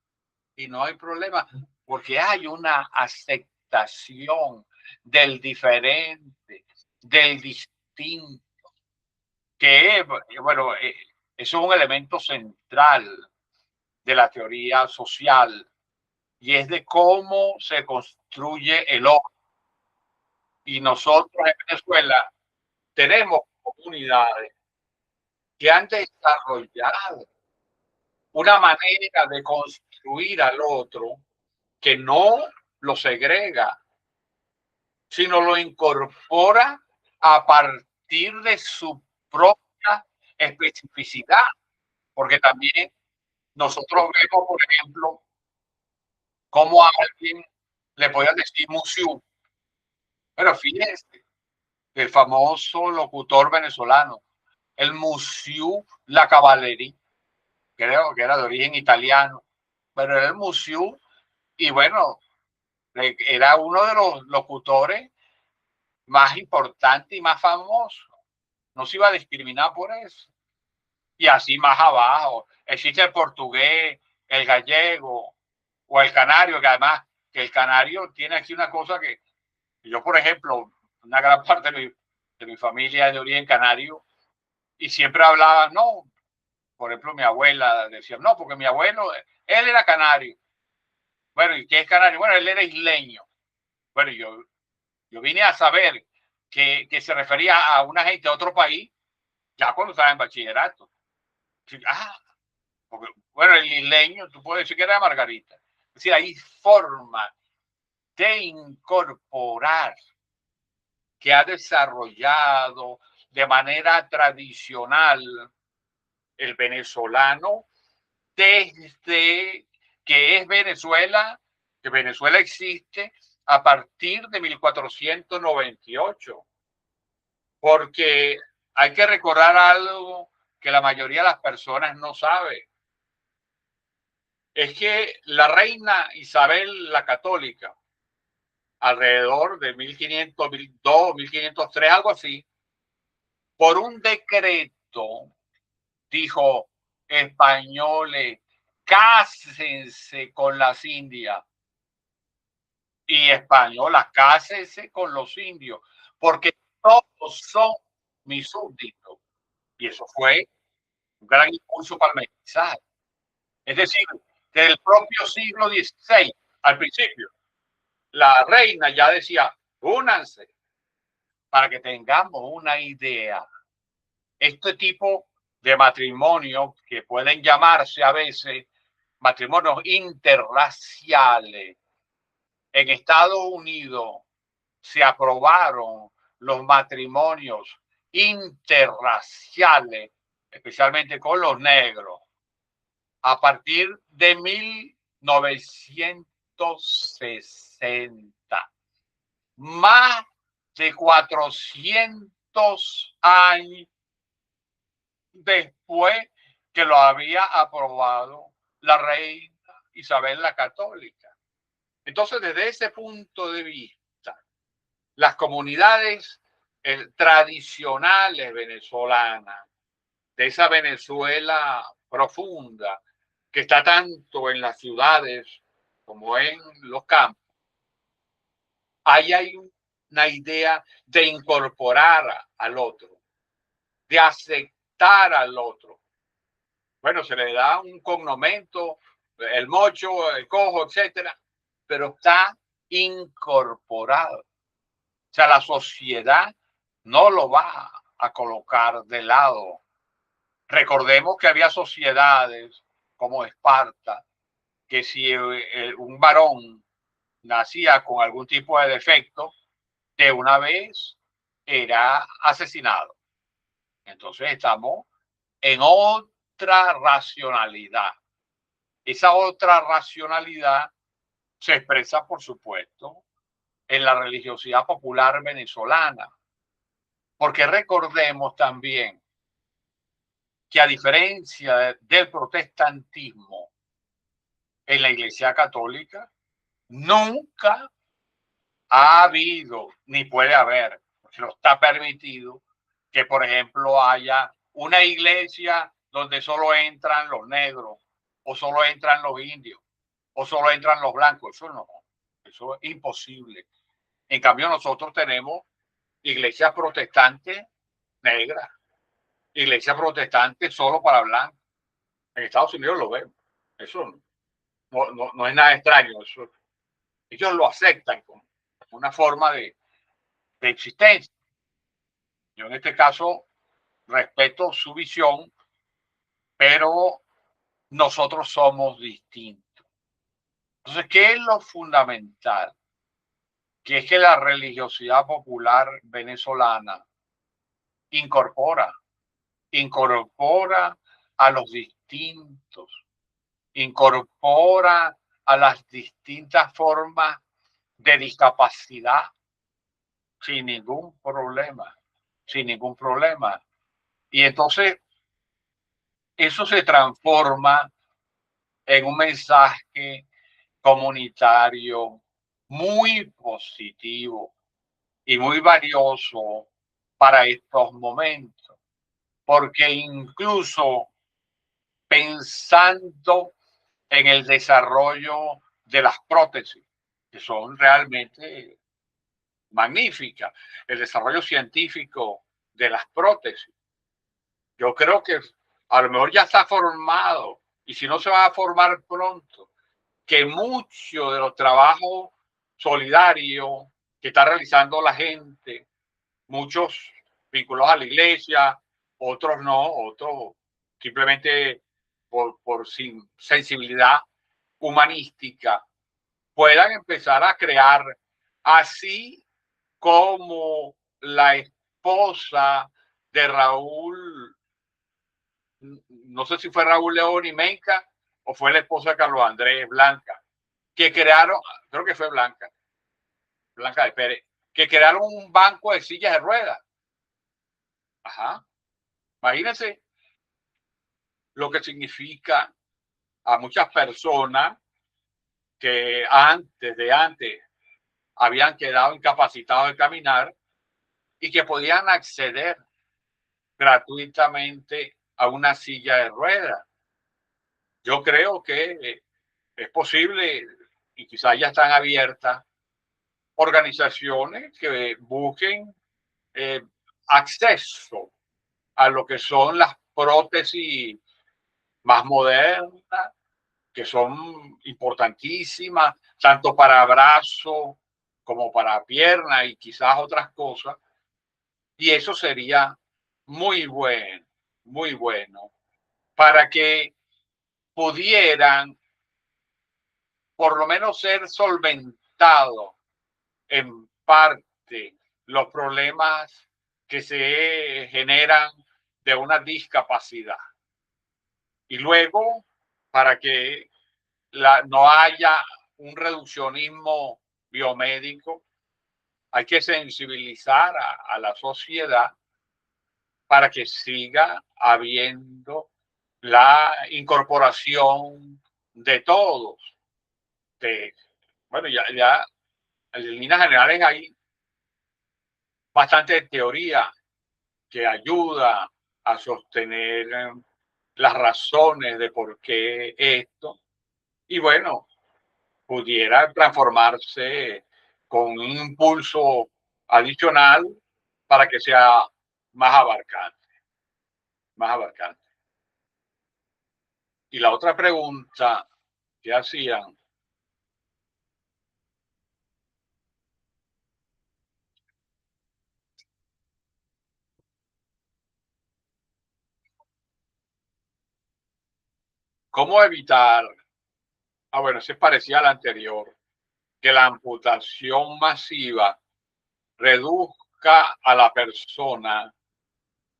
y no hay problema porque hay una aceptación del diferente, del distinto, que bueno, eso es un elemento central de la teoría social y es de cómo se construye el hombre. Y nosotros en Venezuela tenemos comunidades que han desarrollado una manera de construir al otro que no lo segrega, sino lo incorpora a partir de su propia especificidad, porque también nosotros vemos, por ejemplo, cómo a alguien le podían decir museo, pero fíjense, el famoso locutor venezolano, el museo La Cavalleria, creo que era de origen italiano, pero era el museo y bueno, era uno de los locutores más importantes y más famosos. No se iba a discriminar por eso. Y así más abajo, existe el portugués, el gallego o el canario, que además que el canario tiene aquí una cosa que yo, por ejemplo, una gran parte de mi familia es de origen canario y siempre hablaban, no, por ejemplo, mi abuela decía, no, porque mi abuelo, él era canario. Bueno, ¿y qué es canario? Bueno, él era isleño. Bueno, yo vine a saber que se refería a una gente de otro país ya cuando estaba en bachillerato. Ah, porque, bueno, el isleño, tú puedes decir que era Margarita. Es decir, hay forma de incorporar que ha desarrollado de manera tradicional el venezolano desde que es Venezuela, que Venezuela existe a partir de 1498, porque hay que recordar algo que la mayoría de las personas no sabe. Es que la reina Isabel la Católica, alrededor de 1502, 1503, algo así, por un decreto dijo, españoles, cásense con las indias y españolas, cásense con los indios, porque todos son mis súbditos. Y eso fue un gran impulso para el mestizaje. Es decir, desde el propio siglo XVI, al principio, la reina ya decía, únanse, para que tengamos una idea. Este tipo de matrimonio, que pueden llamarse a veces matrimonios interraciales, en Estados Unidos se aprobaron los matrimonios interraciales, especialmente con los negros, a partir de 1960. Más de 400 años después que lo había aprobado la reina Isabel la Católica. Entonces, desde ese punto de vista, las comunidades tradicionales venezolanas, de esa Venezuela profunda, que está tanto en las ciudades como en los campos, ahí hay una idea de incorporar al otro, de aceptar al otro. Bueno, se le da un cognomento, el mocho, el cojo, etcétera, pero está incorporado. O sea, la sociedad no lo va a colocar de lado. Recordemos que había sociedades como Esparta, que si un varón nacía con algún tipo de defecto, de una vez era asesinado. Entonces estamos en otra racionalidad. Esa otra racionalidad se expresa, por supuesto, en la religiosidad popular venezolana. Porque recordemos también que a diferencia del protestantismo en la Iglesia Católica, nunca ha habido, ni puede haber, porque no está permitido, que por ejemplo haya una iglesia donde solo entran los negros, o solo entran los indios, o solo entran los blancos. Eso no, eso es imposible. En cambio, nosotros tenemos iglesias protestantes negras, iglesias protestantes solo para blancos. En Estados Unidos lo vemos. Eso no es nada extraño. Eso, ellos lo aceptan como una forma de existencia. Yo en este caso respeto su visión, pero nosotros somos distintos. Entonces, ¿qué es lo fundamental? que es que la religiosidad popular venezolana incorpora a los distintos, incorpora a las distintas formas de discapacidad sin ningún problema, sin ningún problema. Y entonces eso se transforma en un mensaje comunitario muy positivo y muy valioso para estos momentos, porque incluso pensando en el desarrollo de las prótesis, que son realmente magníficas, el desarrollo científico de las prótesis, yo creo que a lo mejor ya está formado, y si no se va a formar pronto, que mucho de los trabajos solidarios que está realizando la gente, muchos vinculados a la iglesia, otros no, otros simplemente por sensibilidad humanística, puedan empezar a crear, así como la esposa de Raúl, no sé si fue Raúl León y Menca o fue la esposa de Carlos Andrés, Blanca, que crearon, creo que fue Blanca de Pérez, que crearon un banco de sillas de ruedas. Ajá. Imagínense lo que significa a muchas personas que antes habían quedado incapacitados de caminar y que podían acceder gratuitamente a una silla de ruedas. Yo creo que es posible, y quizás ya están abiertas, organizaciones que busquen acceso a lo que son las prótesis más modernas, que son importantísimas, tanto para brazo como para pierna y quizás otras cosas. Y eso sería muy bueno, para que pudieran por lo menos ser solventados en parte los problemas que se generan de una discapacidad. Y luego, para que no haya un reduccionismo biomédico, hay que sensibilizar a la sociedad para que siga habiendo la incorporación de todos. Bueno, ya en líneas generales hay bastante teoría que ayuda a sostener las razones de por qué esto. Y bueno, pudiera transformarse con un impulso adicional para que sea más abarcante, más abarcante. Y la otra pregunta que hacían, ¿cómo evitar? Bueno, se parecía a la anterior, que la amputación masiva reduzca a la persona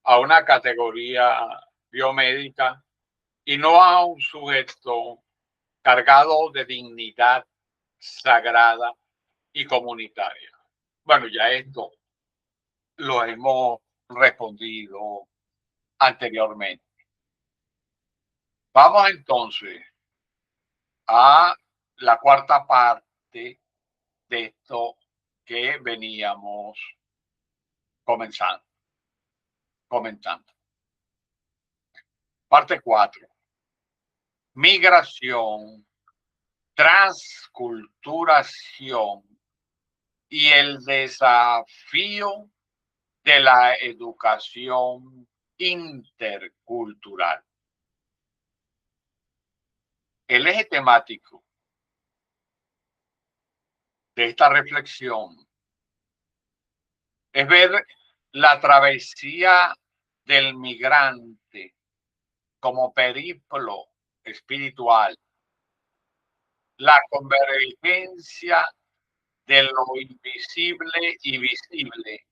a una categoría biomédica y no a un sujeto cargado de dignidad sagrada y comunitaria. Bueno, ya esto lo hemos respondido anteriormente. Vamos entonces a la cuarta parte de esto que veníamos comentando. Parte 4. Migración, transculturación y el desafío de la educación intercultural. El eje temático de esta reflexión es ver la travesía del migrante como periplo espiritual, la convergencia de lo invisible y visible,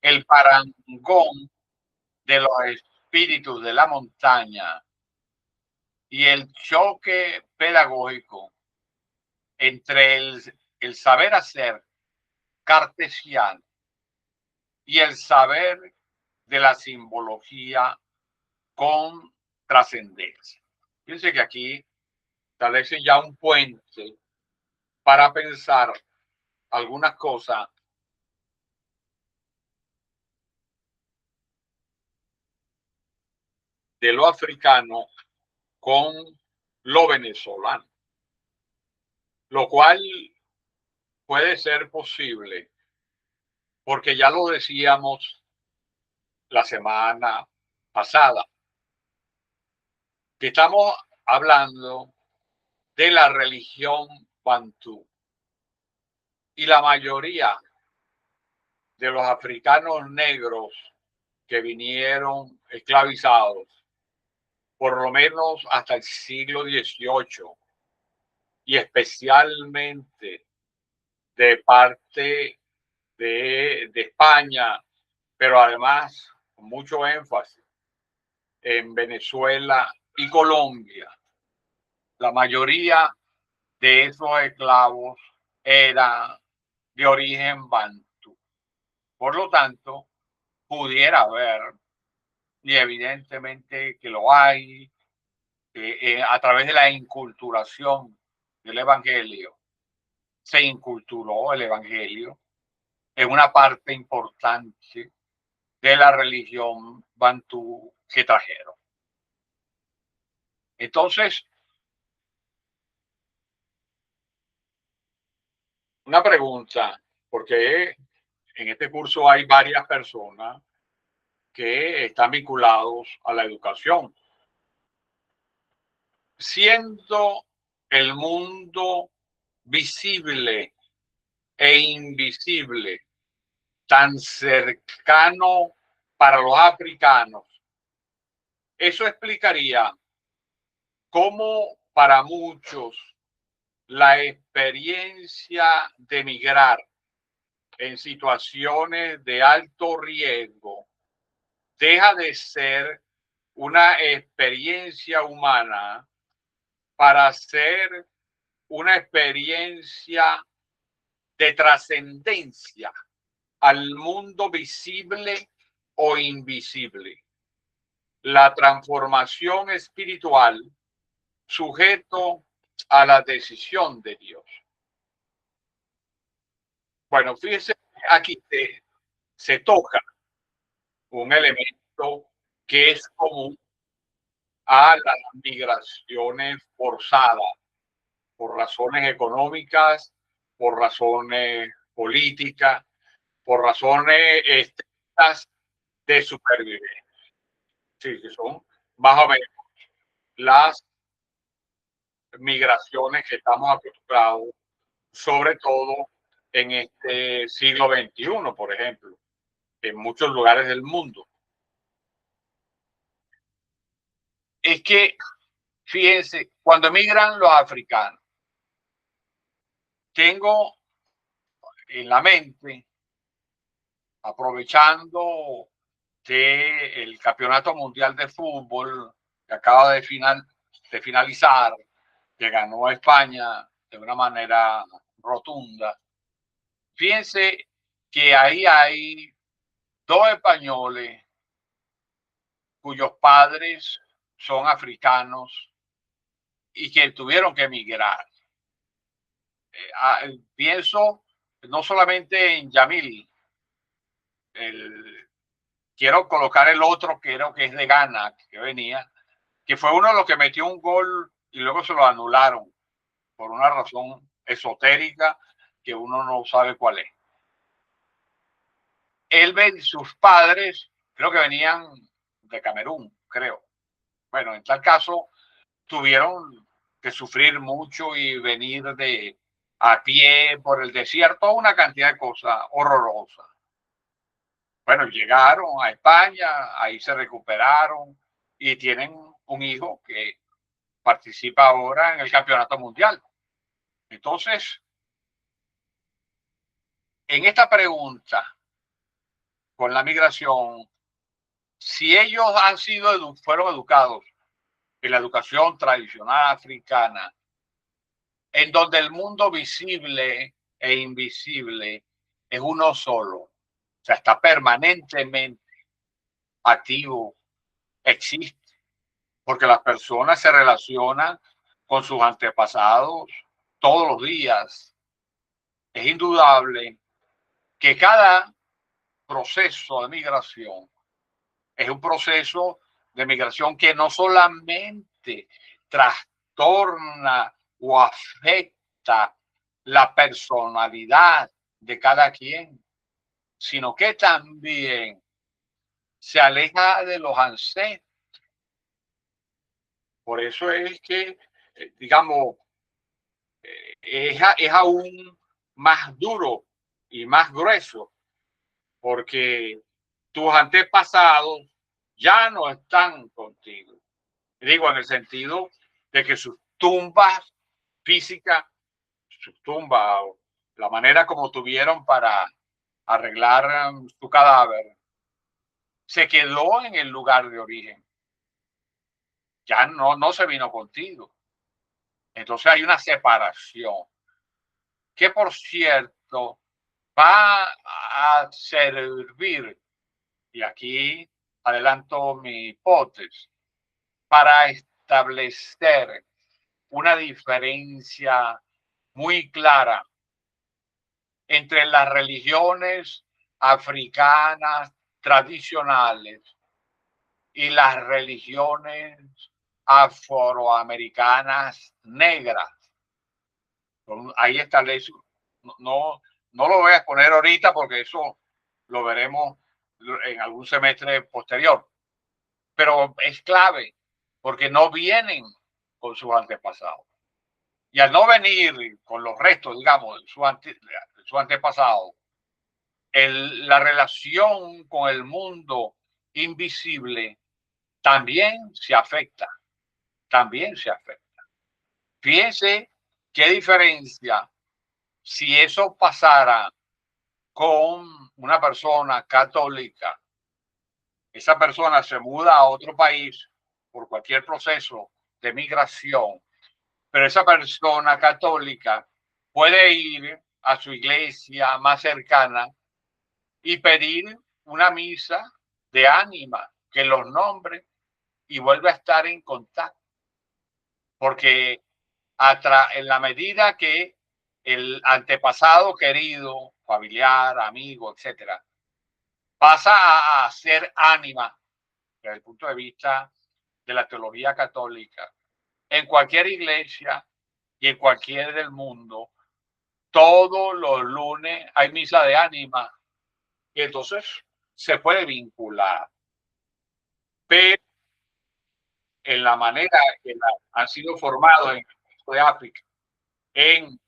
el parangón de los espíritus de la montaña y el choque pedagógico entre el saber hacer cartesiano y el saber de la simbología con trascendencia. Fíjense que aquí establece ya un puente para pensar algunas cosas de lo africano con lo venezolano, lo cual puede ser posible porque ya lo decíamos la semana pasada, que estamos hablando de la religión bantú y la mayoría de los africanos negros que vinieron esclavizados, por lo menos hasta el siglo XVIII, y especialmente de parte de España, pero además con mucho énfasis en Venezuela y Colombia. La mayoría de esos esclavos era de origen bantú. Por lo tanto, pudiera haber, y evidentemente que lo hay, a través de la inculturación del Evangelio, se inculturó el Evangelio en una parte importante de la religión bantú que trajeron. Entonces, una pregunta, porque en este curso hay varias personas que están vinculados a la educación. Siendo el mundo visible e invisible tan cercano para los africanos, eso explicaría cómo para muchos la experiencia de migrar en situaciones de alto riesgo deja de ser una experiencia humana para ser una experiencia de trascendencia al mundo visible o invisible. La transformación espiritual sujeto a la decisión de Dios. Bueno, fíjense, aquí se toca un elemento que es común a las migraciones forzadas por razones económicas, por razones políticas, por razones estrictas de supervivencia. Sí, que son más o menos las migraciones que estamos acostumbrados, sobre todo en este siglo XXI, por ejemplo, en muchos lugares del mundo. Es que, fíjense, cuando emigran los africanos, tengo en la mente, aprovechando que el Campeonato Mundial de Fútbol que acaba de finalizar, que ganó España de una manera rotunda, fíjense que ahí hay dos españoles cuyos padres son africanos y que tuvieron que emigrar. Pienso no solamente en Yamil, quiero colocar el otro que creo que es de Ghana, que venía, que fue uno de los que metió un gol y luego se lo anularon por una razón esotérica que uno no sabe cuál es. Él y sus padres creo que venían de Camerún, creo. Bueno, en tal caso tuvieron que sufrir mucho y venir a pie por el desierto, una cantidad de cosas horrorosas. Bueno, llegaron a España, ahí se recuperaron y tienen un hijo que participa ahora en el campeonato mundial. Entonces, en esta pregunta con la migración, si ellos fueron educados en la educación tradicional africana, en donde el mundo visible e invisible es uno solo, o sea, está permanentemente activo, existe, porque las personas se relacionan con sus antepasados todos los días. Es indudable que cada proceso de migración es un proceso de migración que no solamente trastorna o afecta la personalidad de cada quien, sino que también se aleja de los ancestros. Por eso es que, digamos, es aún más duro y más grueso, porque tus antepasados ya no están contigo. Digo, en el sentido de que sus tumbas físicas, sus tumbas, la manera como tuvieron para arreglar su cadáver, se quedó en el lugar de origen. Ya no se vino contigo. Entonces hay una separación que, por cierto, va a servir, y aquí adelanto mi hipótesis, para establecer una diferencia muy clara entre las religiones africanas tradicionales y las religiones afroamericanas negras. Ahí establece, no lo voy a exponer ahorita porque eso lo veremos en algún semestre posterior, pero es clave porque no vienen con sus antepasados. Y al no venir con los restos, digamos, de su antepasado, la relación con el mundo invisible también se afecta, también se afecta. Fíjense qué diferencia si eso pasara con una persona católica. Esa persona se muda a otro país por cualquier proceso de migración, pero esa persona católica puede ir a su iglesia más cercana y pedir una misa de ánima que los nombre y vuelve a estar en contacto. Porque en la medida que el antepasado querido, familiar, amigo, etcétera, pasa a ser ánima desde el punto de vista de la teología católica, en cualquier iglesia y en cualquier del mundo, todos los lunes hay misa de ánima y entonces se puede vincular. Pero en la manera que han sido formados en el resto de África, en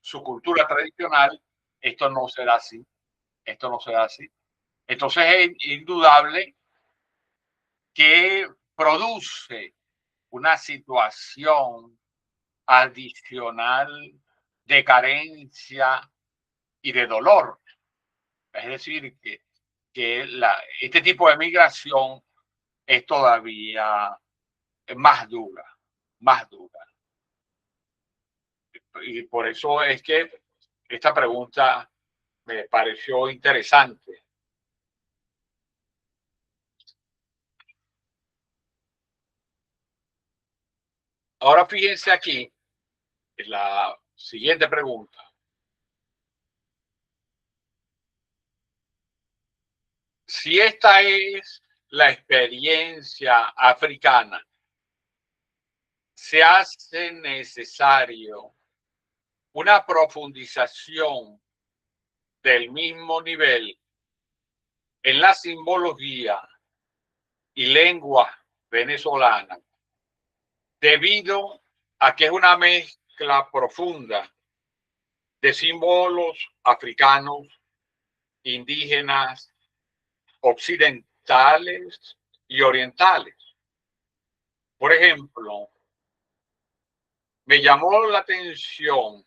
su cultura tradicional, esto no será así. Esto no será así. Entonces es indudable que produce una situación adicional de carencia y de dolor. Es decir, que este tipo de migración es todavía más dura, más dura. Y por eso es que esta pregunta me pareció interesante. Ahora fíjense aquí en la siguiente pregunta. Si esta es la experiencia africana, se hace necesario una profundización del mismo nivel en la simbología y lengua venezolana, debido a que es una mezcla profunda de símbolos africanos, indígenas, occidentales y orientales. Por ejemplo, me llamó la atención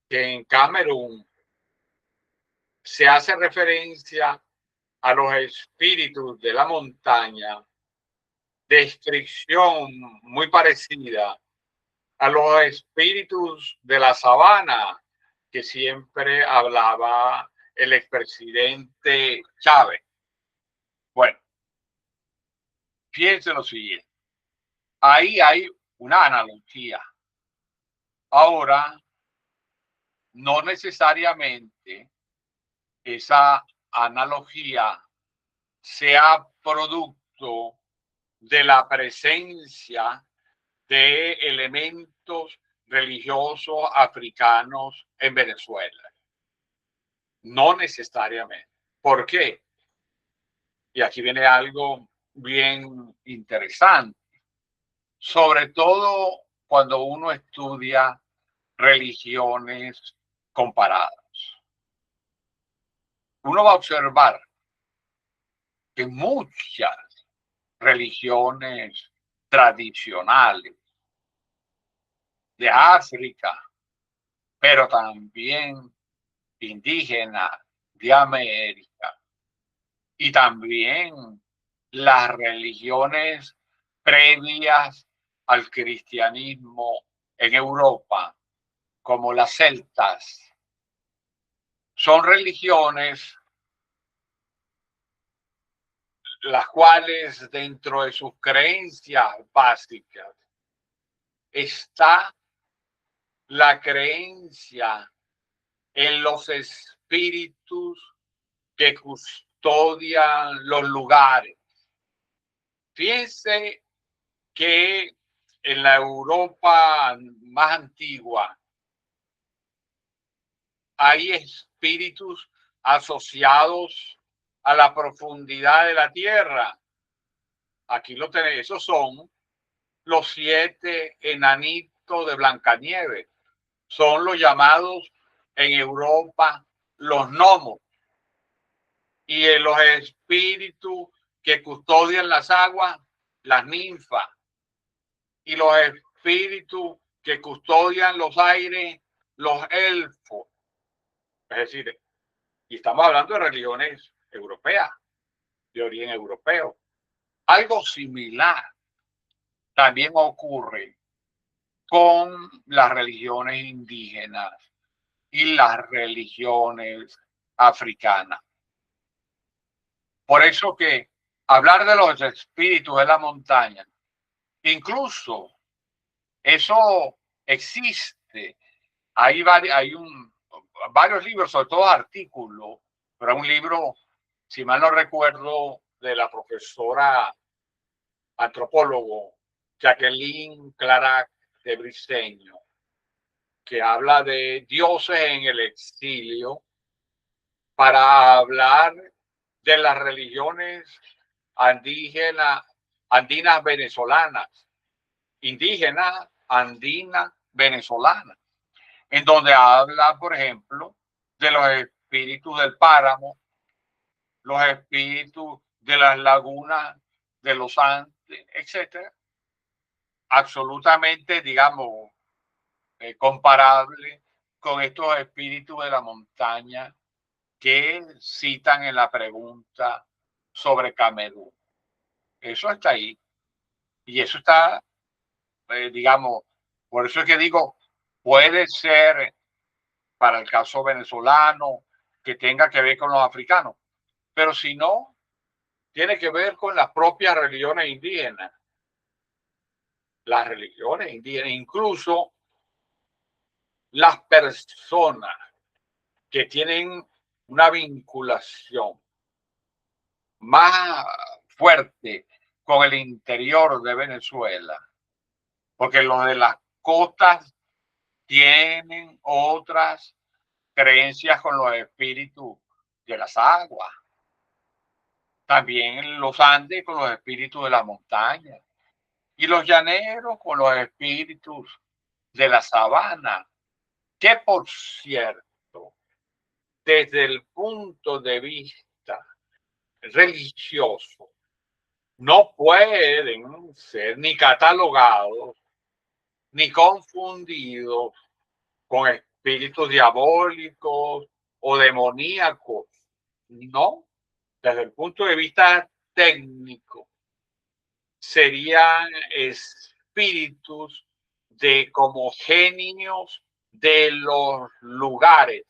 que en Camerún se hace referencia a los espíritus de la montaña, descripción muy parecida a los espíritus de la sabana que siempre hablaba el expresidente Chávez. Bueno, fíjense lo siguiente. Ahí hay una analogía. Ahora, no necesariamente esa analogía sea producto de la presencia de elementos religiosos africanos en Venezuela. No necesariamente. ¿Por qué? Y aquí viene algo bien interesante, sobre todo cuando uno estudia religiones comparadas. Uno va a observar que muchas religiones tradicionales de África, pero también indígenas de América, y también las religiones previas al cristianismo en Europa, como las celtas, son religiones las cuales dentro de sus creencias básicas está la creencia en los espíritus que custodian los lugares. Fíjense que en la Europa más antigua hay espíritus asociados a la profundidad de la tierra. Aquí lo tenéis, esos son los 7 enanitos de Blancanieves. Son los llamados en Europa los gnomos. Y en los espíritus que custodian las aguas, las ninfas. Y los espíritus que custodian los aires, los elfos. Es decir, y estamos hablando de religiones europeas, de origen europeo. Algo similar también ocurre con las religiones indígenas y las religiones africanas. Por eso que hablar de los espíritus de la montaña, incluso eso existe. Hay varios libros, sobre todo artículos, pero un libro, si mal no recuerdo, de la profesora antropólogo Jacqueline Clarac de Briceño, que habla de dioses en el exilio para hablar de las religiones andinas venezolanas, indígenas andinas venezolanas, en donde habla, por ejemplo, de los espíritus del páramo, los espíritus de las lagunas de los Andes, etcétera, absolutamente, digamos, comparable con estos espíritus de la montaña que citan en la pregunta sobre Camerún. Eso está ahí. Y eso está, digamos, por eso es que digo, puede ser para el caso venezolano que tenga que ver con los africanos, pero si no, tiene que ver con las propias religiones indígenas. Las religiones indígenas, incluso las personas que tienen una vinculación más fuerte con el interior de Venezuela, porque los de las costas tienen otras creencias con los espíritus de las aguas, también los Andes con los espíritus de la montaña y los llaneros con los espíritus de la sabana, que por cierto, desde el punto de vista religioso, no pueden ser ni catalogados ni confundidos con espíritus diabólicos o demoníacos. No, desde el punto de vista técnico, serían espíritus de como genios de los lugares.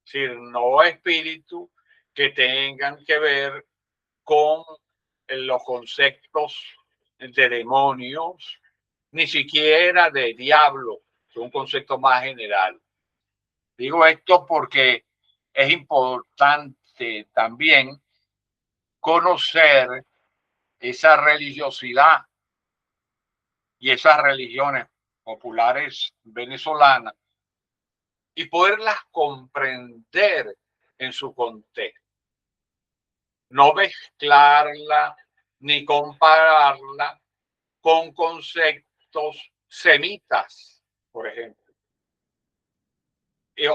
Es decir, no espíritus que tengan que ver con los conceptos de demonios, ni siquiera de diablo, es un concepto más general. Digo esto porque es importante también conocer esa religiosidad y esas religiones populares venezolanas y poderlas comprender en su contexto. No mezclarla ni compararla con conceptos semitas, por ejemplo,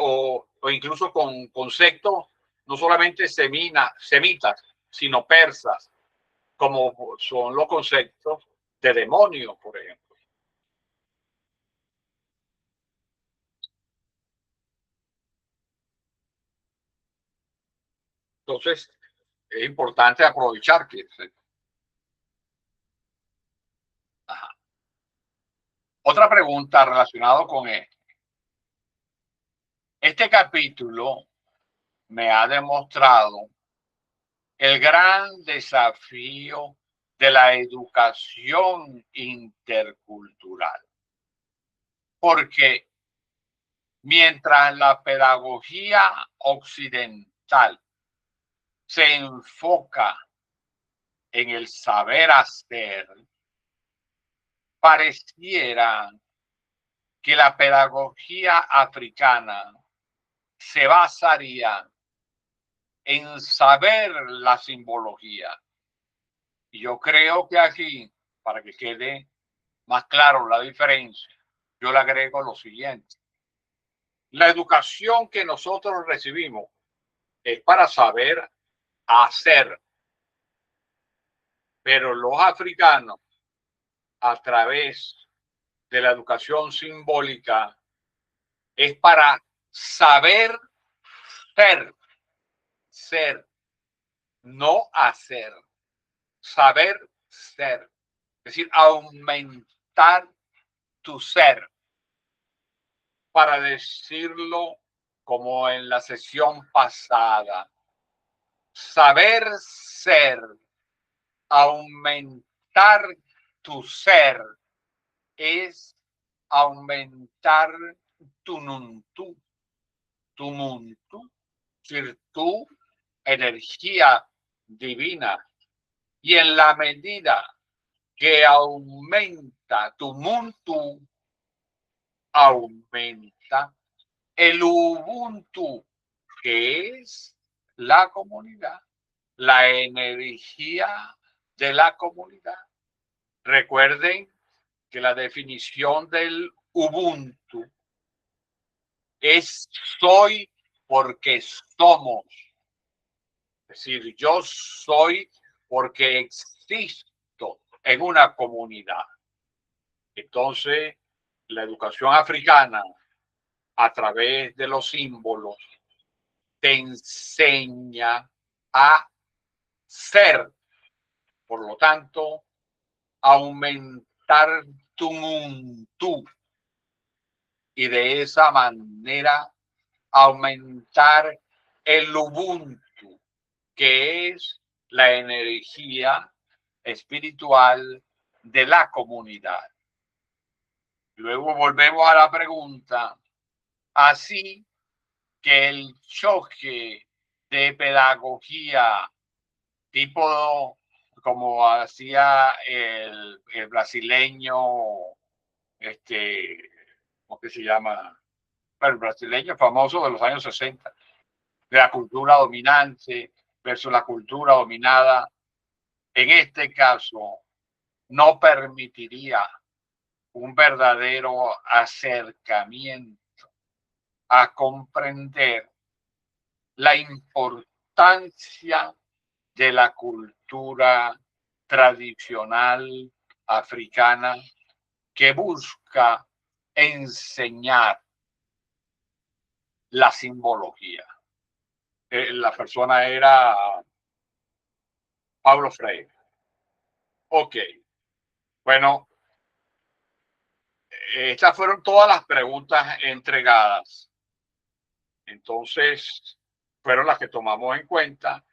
o incluso con conceptos no solamente semitas, sino persas, como son los conceptos de demonio, por ejemplo. Entonces, es importante aprovechar que... Ajá. Otra pregunta relacionada con esto. Este capítulo me ha demostrado el gran desafío de la educación intercultural. Porque mientras la pedagogía occidental se enfoca en el saber hacer, pareciera que la pedagogía africana se basaría en saber la simbología. Y yo creo que aquí, para que quede más claro la diferencia, yo le agrego lo siguiente. La educación que nosotros recibimos es para saber hacer, pero los africanos, a través de la educación simbólica, es para saber ser, no hacer, saber ser, es decir, aumentar tu ser, para decirlo como en la sesión pasada, saber ser, aumentar tu ser, es aumentar tu nuntu, tu muntu, es decir, tu energía divina. Y en la medida que aumenta tu muntu, aumenta el Ubuntu, que es la comunidad, la energía de la comunidad. Recuerden que la definición del Ubuntu es soy porque somos. Es decir, yo soy porque existo en una comunidad. Entonces, la educación africana, a través de los símbolos, te enseña a ser. Por lo tanto, aumentar tu mundo y de esa manera aumentar el Ubuntu, que es la energía espiritual de la comunidad. Luego volvemos a la pregunta, así que el choque de pedagogía tipo como hacía el brasileño, ¿cómo que se llama? Bueno, el brasileño famoso de los años 60, de la cultura dominante versus la cultura dominada. En este caso, no permitiría un verdadero acercamiento a comprender la importancia de la cultura tradicional africana que busca enseñar la simbología. La persona era Paulo Freire. Ok, bueno, estas fueron todas las preguntas entregadas. Entonces, fueron las que tomamos en cuenta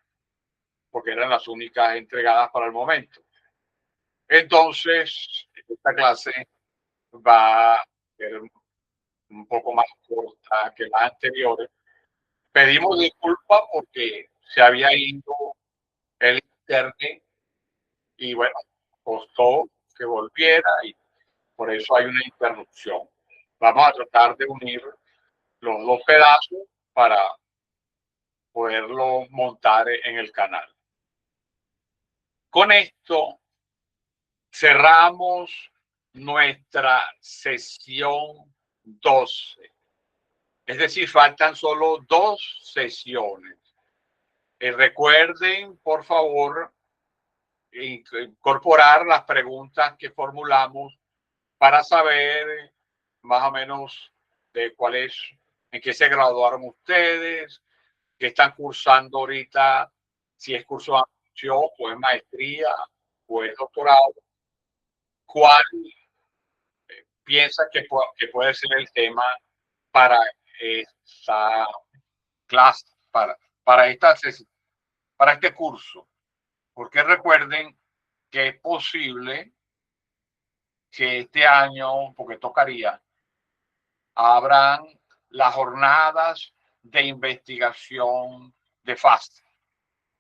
porque eran las únicas entregadas para el momento. Entonces, esta clase va a ser un poco más corta que las anteriores. Pedimos disculpas porque se había ido el internet y bueno, costó que volviera y por eso hay una interrupción. Vamos a tratar de unir los dos pedazos para poderlo montar en el canal. Con esto cerramos nuestra sesión 12. Es decir, faltan solo 2 sesiones. Recuerden, por favor, incorporar las preguntas que formulamos para saber más o menos de cuál es, en qué se graduaron ustedes, qué están cursando ahorita, si es curso de admisión o es maestría o es doctorado, cuál piensa que puede ser el tema para esta clase, para este curso. Porque recuerden que es posible que este año, porque tocaría, habrán las jornadas de investigación de FAST.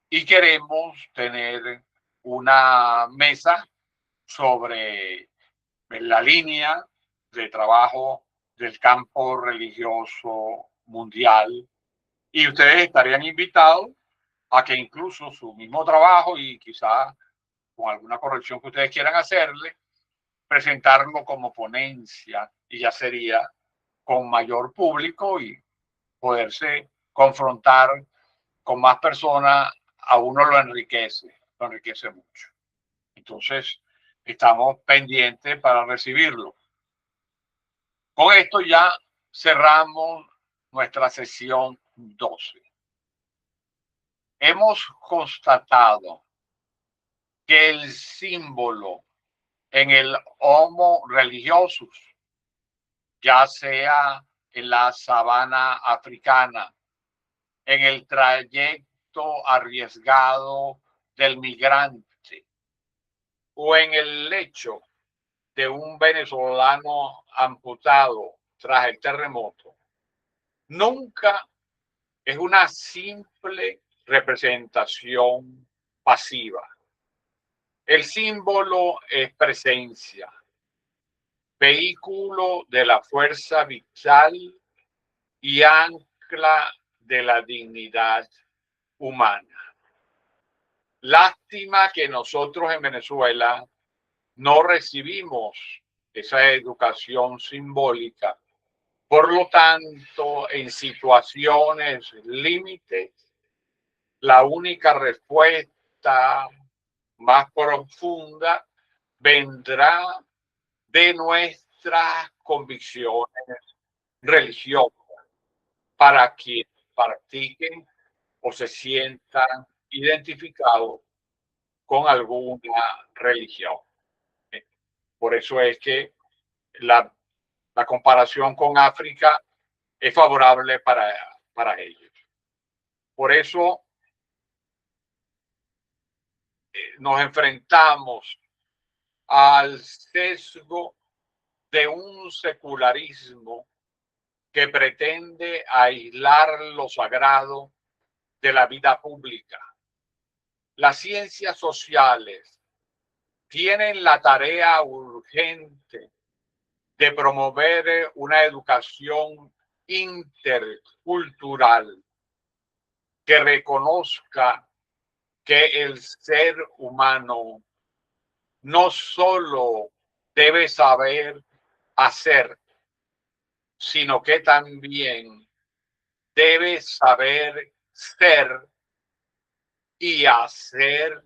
Y queremos tener una mesa sobre la línea de trabajo del campo religioso mundial. Y ustedes estarían invitados a que incluso su mismo trabajo y quizá con alguna corrección que ustedes quieran hacerle, presentarlo como ponencia y ya sería con mayor público y poderse confrontar con más personas, a uno lo enriquece mucho. Entonces, estamos pendientes para recibirlo. Con esto ya cerramos nuestra sesión 12. Hemos constatado que el símbolo en el Homo religiosus, ya sea en la sabana africana, en el trayecto arriesgado del migrante o en el lecho de un venezolano amputado tras el terremoto, nunca es una simple representación pasiva. El símbolo es presencia, vehículo de la fuerza vital y ancla de la dignidad humana. Lástima que nosotros en Venezuela no recibimos esa educación simbólica. Por lo tanto, en situaciones límites, la única respuesta más profunda vendrá de nuestras convicciones religiosas para quienes practiquen o se sientan identificados con alguna religión. Por eso es que la comparación con África es favorable para ellos. Por eso nos enfrentamos al sesgo de un secularismo que pretende aislar lo sagrado de la vida pública. Las ciencias sociales tienen la tarea urgente de promover una educación intercultural que reconozca que el ser humano no solo debe saber hacer, sino que también debe saber ser y hacer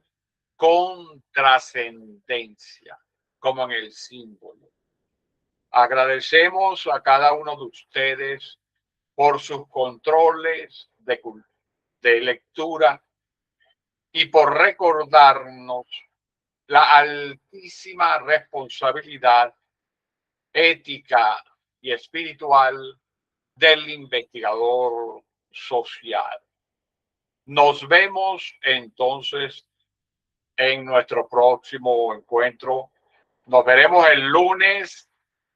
con trascendencia, como en el símbolo. Agradecemos a cada uno de ustedes por sus controles de lectura y por recordarnos la altísima responsabilidad ética y espiritual del investigador social. Nos vemos entonces en nuestro próximo encuentro. Nos veremos el lunes,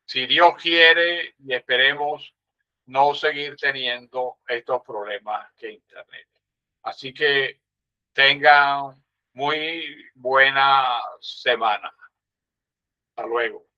si Dios quiere, y esperemos no seguir teniendo estos problemas que Internet. Así que tengan muy buena semana. Hasta luego.